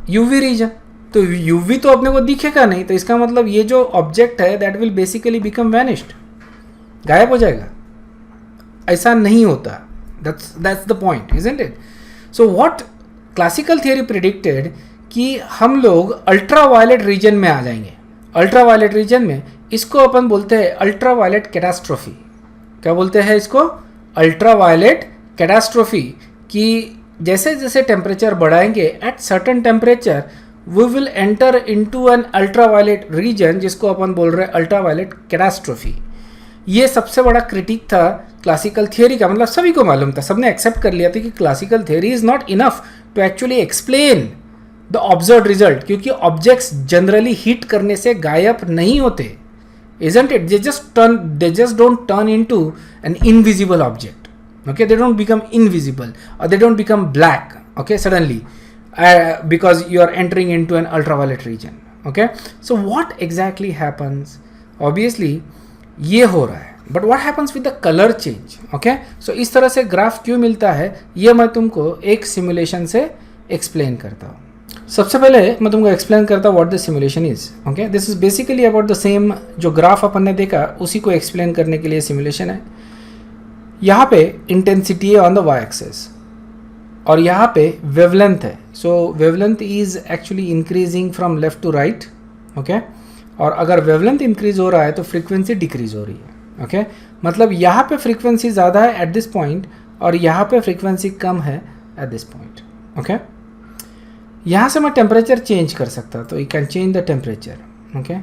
UV region. तो UV तो अपने को दिखेगा नहीं, तो इसका मतलब ये जो ऑब्जेक्ट है that will basically become vanished, गायब हो जाएगा। ऐसा नहीं होता, that's the point, isn't it? So what classical theory predicted कि हम लोग अल्ट्रा वायलेट रीजन में आ जाएंगे। अल्ट्रा वायलेट रीजन में इसको अपन बोलते हैं अल्ट्रा वायलेट कैटास्ट्रोफी। क्या बोलते हैं इसको? Ultraviolet catastrophe. कि जैसे जैसे टेम्परेचर बढ़ाएंगे, at certain temperature we will enter into an ultraviolet region, जिसको अपन बोल रहे हैं अल्ट्रा वायलेट कैटास्ट्रोफी। ये सबसे बड़ा क्रिटिक था क्लासिकल थियोरी का, मतलब सभी को मालूम था, सबने एक्सेप्ट कर लिया था कि classical theory is not enough to actually explain the observed result, क्योंकि ऑब्जेक्ट्स जनरली हीट करने से गायब नहीं होते, isn't it? They just don't turn into an invisible object. Okay, they don't become invisible or they don't become black. okay, suddenly, because you are entering into an ultraviolet region. Okay, so what exactly happens? Obviously ये हो रहा है, but what happens with the colour change. Okay, so इस तरह से graph क्यों मिलता है ये मैं तुमको एक सिमुलेशन से एक्सप्लेन करता हूँ. सबसे पहले मैं तुमको एक्सप्लेन करता हूँ what the simulation is. Okay, this is basically about the same जो ग्राफ अपन ने देखा उसी को एक्सप्लेन करने के लिए सिमुलेशन है. यहाँ पे इंटेंसिटी है ऑन द वाई एक्सेस और यहाँ पे वेवलेंथ है. So wavelength is actually increasing from left to right. Okay, और अगर वेवलेंथ इंक्रीज हो रहा है तो फ्रीक्वेंसी डिक्रीज हो रही है. ओके, मतलब यहाँ पे फ्रीक्वेंसी ज़्यादा है एट दिस पॉइंट और यहाँ पे फ्रीक्वेंसी कम है एट दिस पॉइंट. ओके, यहाँ से मैं टेम्परेचर चेंज कर सकता तो you can change the temperature. Okay,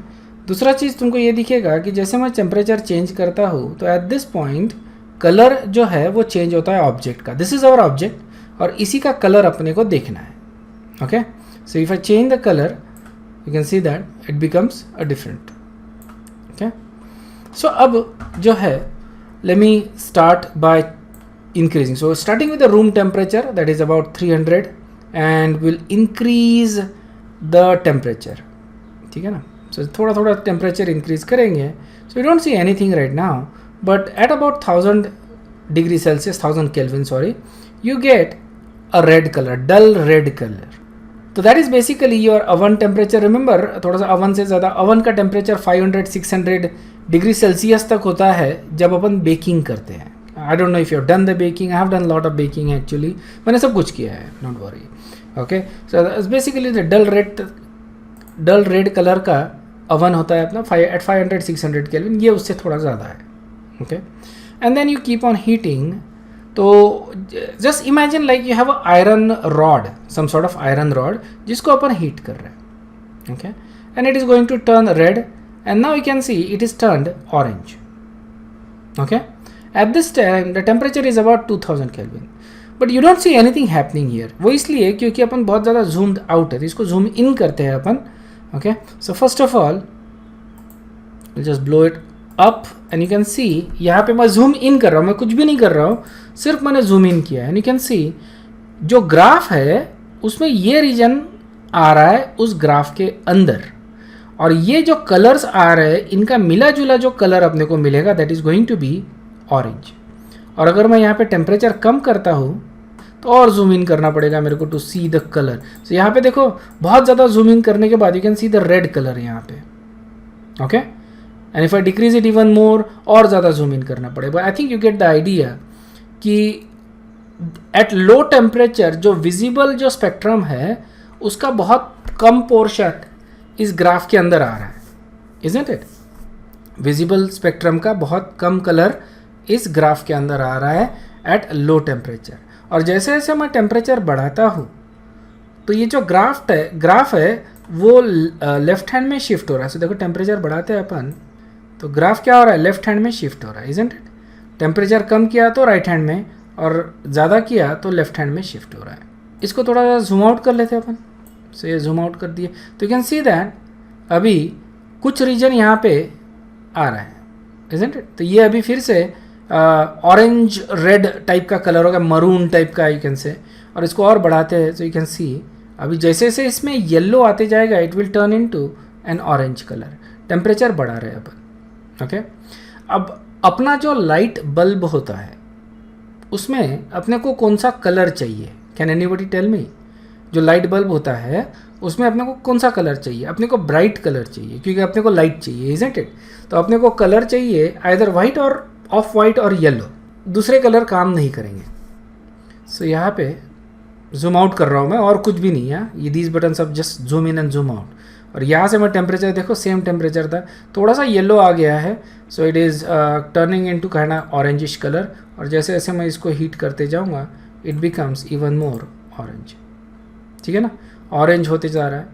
दूसरा चीज़ तुमको ये दिखेगा कि जैसे मैं टेम्परेचर चेंज करता हूँ तो एट दिस पॉइंट कलर जो है वो चेंज होता है ऑब्जेक्ट का. दिस इज़ आवर ऑब्जेक्ट और इसी का कलर अपने को देखना है. Okay, so if I change the colour you can see that it becomes a different. Okay, so अब जो है let me start by increasing. So starting with the room temperature that is about 300 and will increase the temperature. ठीक है ना. So थोड़ा थोड़ा temperature increase करेंगे. So you don't see anything right now, but at about 1000 degrees Celsius, 1000 Kelvin sorry, you get a red color, dull red color. तो that is basically your oven temperature. Remember थोड़ा सा oven से ज़्यादा oven का temperature 500-600 degree Celsius तक होता है जब अपन बेकिंग करते हैं. I don't know if you have done the baking. I have done lot of baking actually. मैंने सब कुछ किया है, don't worry. Okay, so basically the dull red colour का अवन होता है अपना एट 500-600 केल्विन. ये उससे थोड़ा ज़्यादा है. Okay, and then you keep on heating. तो just imagine like you have a iron rod, some sort of iron rod जिसको अपन हीट कर रहे हैं. Okay, and it is going to turn red and now you can see it is turned orange. Okay, at this time the temperature is about 2000 kelvin but you don't see anything happening here. वो इसलिए क्योंकि अपन बहुत ज़्यादा zoomed out है तो इसको zoom in करते हैं अपन. Okay, so first of all just blow it up and you can see यहाँ पे मैं जूम इन कर रहा हूँ. मैं कुछ भी नहीं कर रहा हूँ, सिर्फ मैंने जूम इन किया है. एंड यू कैन सी जो ग्राफ है उसमें ये रीजन आ रहा है उस ग्राफ के अंदर और ये जो कलर्स आ रहे हैं इनका मिला जुला जो कलर अपने को मिलेगा that is going to be orange. और अगर मैं यहाँ पे टेम्परेचर कम करता हूँ तो और जूम इन करना पड़ेगा मेरे को टू सी द कलर. सो यहाँ पे देखो बहुत ज़्यादा जूम इन करने के बाद you can see the red colour यहाँ पे. Okay, and if I decrease it even more और ज़्यादा जूम इन करना पड़ेगा. I think you get the idea कि एट लो टेम्परेचर जो विजिबल जो स्पेक्ट्रम है उसका बहुत कम पोर्शन इस ग्राफ के अंदर आ रहा है. Isn't it? विजिबल स्पेक्ट्रम का बहुत कम कलर इस ग्राफ के अंदर आ रहा है एट लो टेम्परेचर. और जैसे जैसे मैं टेम्परेचर बढ़ाता हूँ तो ये जो ग्राफ है वो लेफ्ट हैंड में शिफ्ट हो रहा है. सो देखो टेम्परेचर बढ़ाते हैं अपन तो ग्राफ क्या हो रहा है, लेफ्ट हैंड में शिफ्ट हो रहा है. Isn't it? टेम्परेचर कम किया तो राइट हैंड में और ज़्यादा किया तो लेफ्ट हैंड में शिफ्ट हो रहा है. इसको थोड़ा सा जूम आउट कर लेते हैं अपन. सो ये जूम आउट कर दिए तो यू कैन सी दैट अभी कुछ रीजन यहाँ पे आ रहा है. Isn't it? तो ये अभी फिर से ऑरेंज रेड टाइप का कलर होगा, मरून टाइप का यू कैन से. और इसको और बढ़ाते हैं तो यू कैन सी अभी जैसे जैसे इसमें येलो आते जाएगा it will turn into an orange colour. Temperature बढ़ा रहे हैं अपन. ओके, अब अपना जो लाइट बल्ब होता है उसमें अपने को कौन सा कलर चाहिए? Can anybody tell me? जो लाइट बल्ब होता है उसमें अपने को कौन सा कलर चाहिए? अपने को ब्राइट कलर चाहिए क्योंकि अपने को लाइट चाहिए. Isn't it? तो अपने को कलर चाहिए आइदर वाइट और ऑफ वाइट और येलो. दूसरे कलर काम नहीं करेंगे. सो यहाँ पे जूम आउट कर रहा हूँ मैं और कुछ भी नहीं है. ये दीज बटन सब just zoom in and zoom out. और यहाँ से मैं टेम्परेचर देखो सेम टेम्परेचर था, थोड़ा सा येलो आ गया है. So it is turning into kind of orangish colour. और जैसे जैसे मैं इसको हीट करते जाऊँगा it becomes even more orange. ठीक है ना? ऑरेंज होते जा रहा है.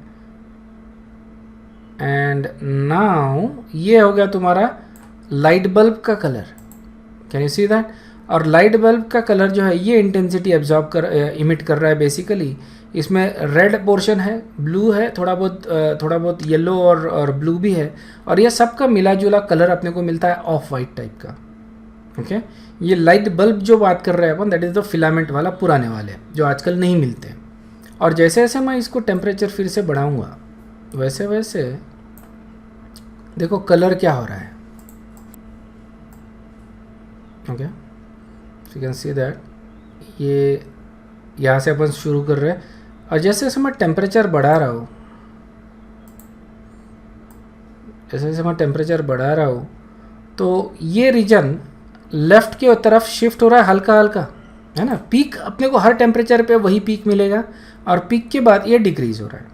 एंड नाउ ये हो गया तुम्हारा लाइट बल्ब का colour. Can you see that? और लाइट बल्ब का कलर जो है ये इंटेंसिटी एब्जॉर्ब इमिट कर रहा है बेसिकली. इसमें रेड पोर्शन है, ब्लू है, थोड़ा बहुत येलो और ब्लू भी है. और ये सबका मिला जुला कलर अपने को मिलता है ऑफ वाइट टाइप का. ओके, ये लाइट बल्ब जो बात कर रहे हैं अपन, दैट इज़ द फिलामेंट वाला, पुराने वाले जो आजकल नहीं मिलते। और जैसे जैसे मैं इसको टेम्परेचर फिर से बढ़ाऊँगा वैसे वैसे देखो कलर क्या हो रहा है। Okay, you can see that ये यहाँ से अपन शुरू कर रहे हैं, और जैसे जैसे मैं टेम्परेचर बढ़ा रहा हूँ, जैसे जैसे मैं टेम्परेचर बढ़ा रहा हूँ तो ये रीजन लेफ़्ट की तरफ शिफ्ट हो रहा है हल्का हल्का, है ना। पीक अपने को हर टेम्परेचर पे वही पीक मिलेगा, और पीक के बाद ये डिक्रीज़ हो रहा है।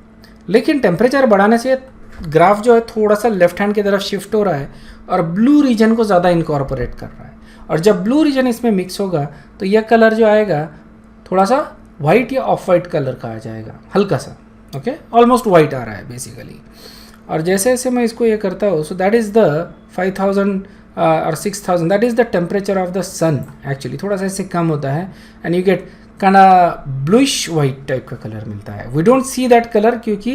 लेकिन टेम्परेचर बढ़ाने से ग्राफ जो है थोड़ा सा लेफ्ट हैंड की तरफ शिफ्ट हो रहा है, और ब्लू रीजन को ज़्यादा इनकॉर्पोरेट कर रहा है। और जब ब्लू रीजन इसमें मिक्स होगा तो यह कलर जो आएगा थोड़ा सा वाइट या ऑफ वाइट कलर का आ जाएगा, हल्का सा। ओके, ऑलमोस्ट वाइट आ रहा है बेसिकली। और जैसे जैसे मैं इसको ये करता हूँ, सो दैट इज़ द 5000 और 6000, that is the temperature of the sun. Actually थोड़ा सा इससे कम होता है, and you get kind bluish white type का कलर मिलता है। We don't see that colour क्योंकि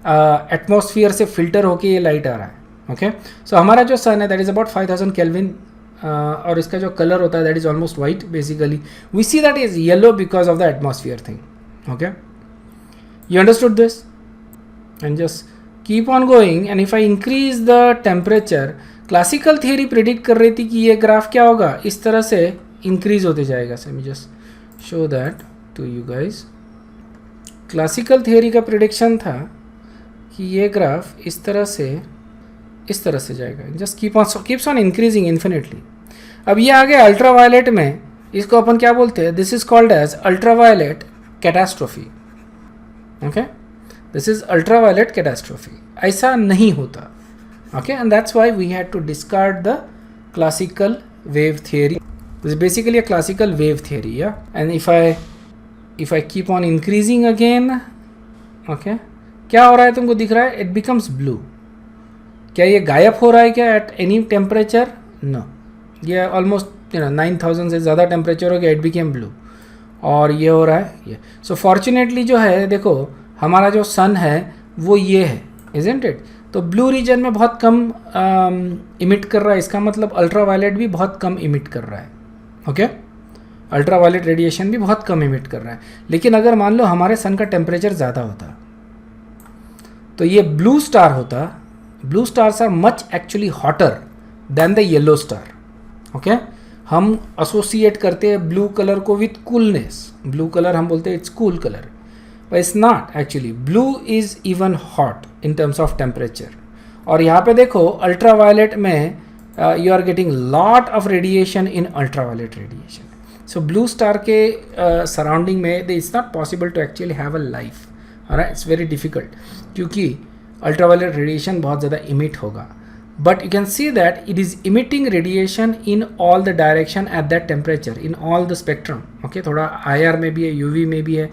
एटमॉस्फेयर से फिल्टर होके ये लाइट आ रहा है। ओके, सो हमारा जो सन है दैट इज़ अबाउट 5000 केल्विन, और इसका जो कलर होता है that is almost white. Basically we see that is yellow because of the atmosphere thing. Okay, you understood this, and just keep on going. And if I increase the temperature, classical theory predict कर रही थी कि ये graph क्या होगा, इस तरह से इंक्रीज होते जाएगा। So me just show that to you guys. Classical theory का प्रेडिक्शन था कि ये ग्राफ इस तरह से जाएगा, just keeps on increasing infinitely. अब ये आ गया अल्ट्रावायलेट में, इसको अपन क्या बोलते हैं, this is called as ultraviolet catastrophe. Okay, this is ultraviolet catastrophe. ऐसा नहीं होता। Okay, and that's why we had to discard the classical wave theory. This is basically a classical wave theory, yeah. And if I keep on increasing again, okay, क्या हो रहा है तुमको दिख रहा है, इट बिकम्स ब्लू। क्या ये गायब हो रहा है क्या एट एनी टेम्परेचर? नो, ये ऑलमोस्ट 9000 से ज़्यादा टेम्परेचर हो गया, इट बिकेम ब्लू। और ये हो रहा है ये। सो फॉर्चुनेटली जो है, देखो हमारा जो सन है वो ये है, इजंट इट। तो ब्लू रीजन में बहुत कम इमिट कर रहा है, इसका मतलब अल्ट्रावायलेट भी बहुत कम इमिट कर रहा है। ओके, अल्ट्रावायलेट रेडिएशन भी बहुत कम इमिट कर रहा है। लेकिन अगर मान लो हमारे सन का टेम्परेचर ज़्यादा होता तो ये ब्लू स्टार होता। Blue stars are much actually hotter than the yellow star. Okay, हम एसोसिएट करते हैं ब्लू कलर को विथ कूलनेस। ब्लू कलर हम बोलते हैं it's cool colour, but it's not actually. Blue is even hot in terms of temperature. और यहाँ पे देखो अल्ट्रावायलेट में you are getting lot of radiation in ultraviolet radiation. So blue star के surrounding में it's not possible to actually have a life, right. It's very difficult क्योंकि ultraviolet radiation बहुत ज़्यादा इमिट होगा। But you can see that it is emitting radiation in all the direction at that temperature, in all the spectrum. Okay, थोड़ा IR में भी है, UV में भी है,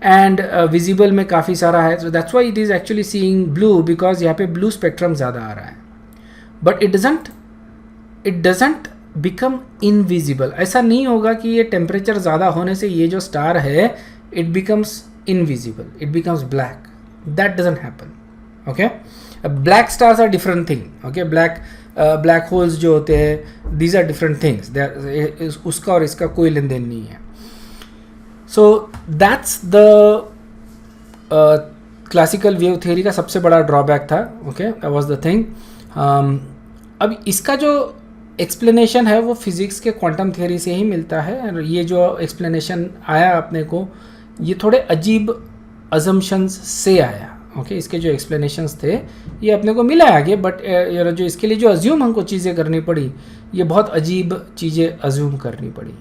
एंड विजिबल में काफ़ी सारा है। So that's why it is actually seeing blue, because यहाँ पे ब्लू स्पेक्ट्रम ज़्यादा आ रहा है। But it doesn't become invisible. ऐसा नहीं होगा कि ये टेम्परेचर ज़्यादा होने से ये जो स्टार है it becomes invisible, it becomes black. That doesn't happen. Okay, black stars are different thing. Okay, black holes जो होते हैं, दीज आर डिफरेंट थिंग्स। उसका और इसका कोई लेन देन नहीं है। सो that's the classical wave theory का सबसे बड़ा ड्रॉबैक था। Okay, that was the thing. अब इसका जो एक्सप्लेनेशन है वो फिज़िक्स के क्वांटम थ्योरी से ही मिलता है। ये जो एक्सप्लेनेशन आया अपने को, ये थोड़े अजीब अजम्पशंस से आया। ओके, इसके जो एक्सप्लेनेशंस थे ये अपने को मिला आगे, बट जो इसके लिए जो अज्यूम हमको चीज़ें करनी पड़ी, ये बहुत अजीब चीज़ें अज्यूम करनी पड़ी।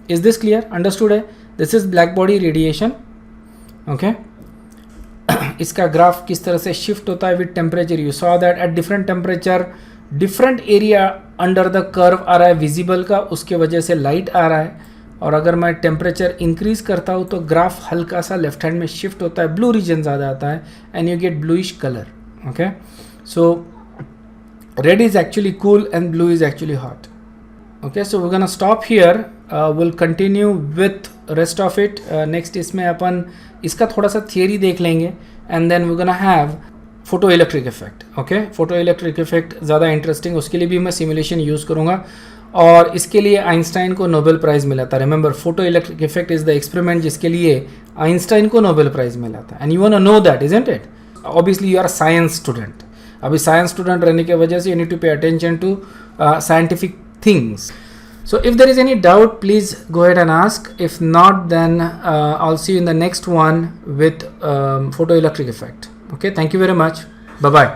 Is this clear? अंडरस्टूड है? This is black body radiation. Okay, इसका ग्राफ किस तरह से शिफ्ट होता है with temperature. You saw that at different temperature different area under the curve आ रहा है विजिबल का, उसके वजह से लाइट आ रहा है। और अगर मैं टेम्परेचर इंक्रीज करता हूँ तो ग्राफ हल्का सा लेफ्ट हैंड में शिफ्ट होता है, ब्लू रीजन ज़्यादा आता है, and you get bluish colour. Okay, so red is actually cool and blue is actually hot. Okay, so we gonna stop here, will continue with rest of it next. इसमें अपन इसका थोड़ा सा theory देख लेंगे, and then we gonna have photo electric effect. Okay, photo electric effect ज़्यादा interesting, उसके लिए भी मैं सिमुलेशन यूज़ करूँगा. और इसके लिए आइंस्टाइन को नोबेल प्राइज़ मिला था. Remember, photo electric effect is the experiment जिसके लिए आइंस्टाइन को नोबेल प्राइज़ मिला था. And you want to know that, isn't it? Obviously you are science student. अभी साइंस स्टूडेंट रहने की वजह से you need to pay attention to scientific things. So if there is any doubt, please go ahead and ask. If not, then I'll see you in the next one with photoelectric effect. Okay, thank you very much. Bye bye.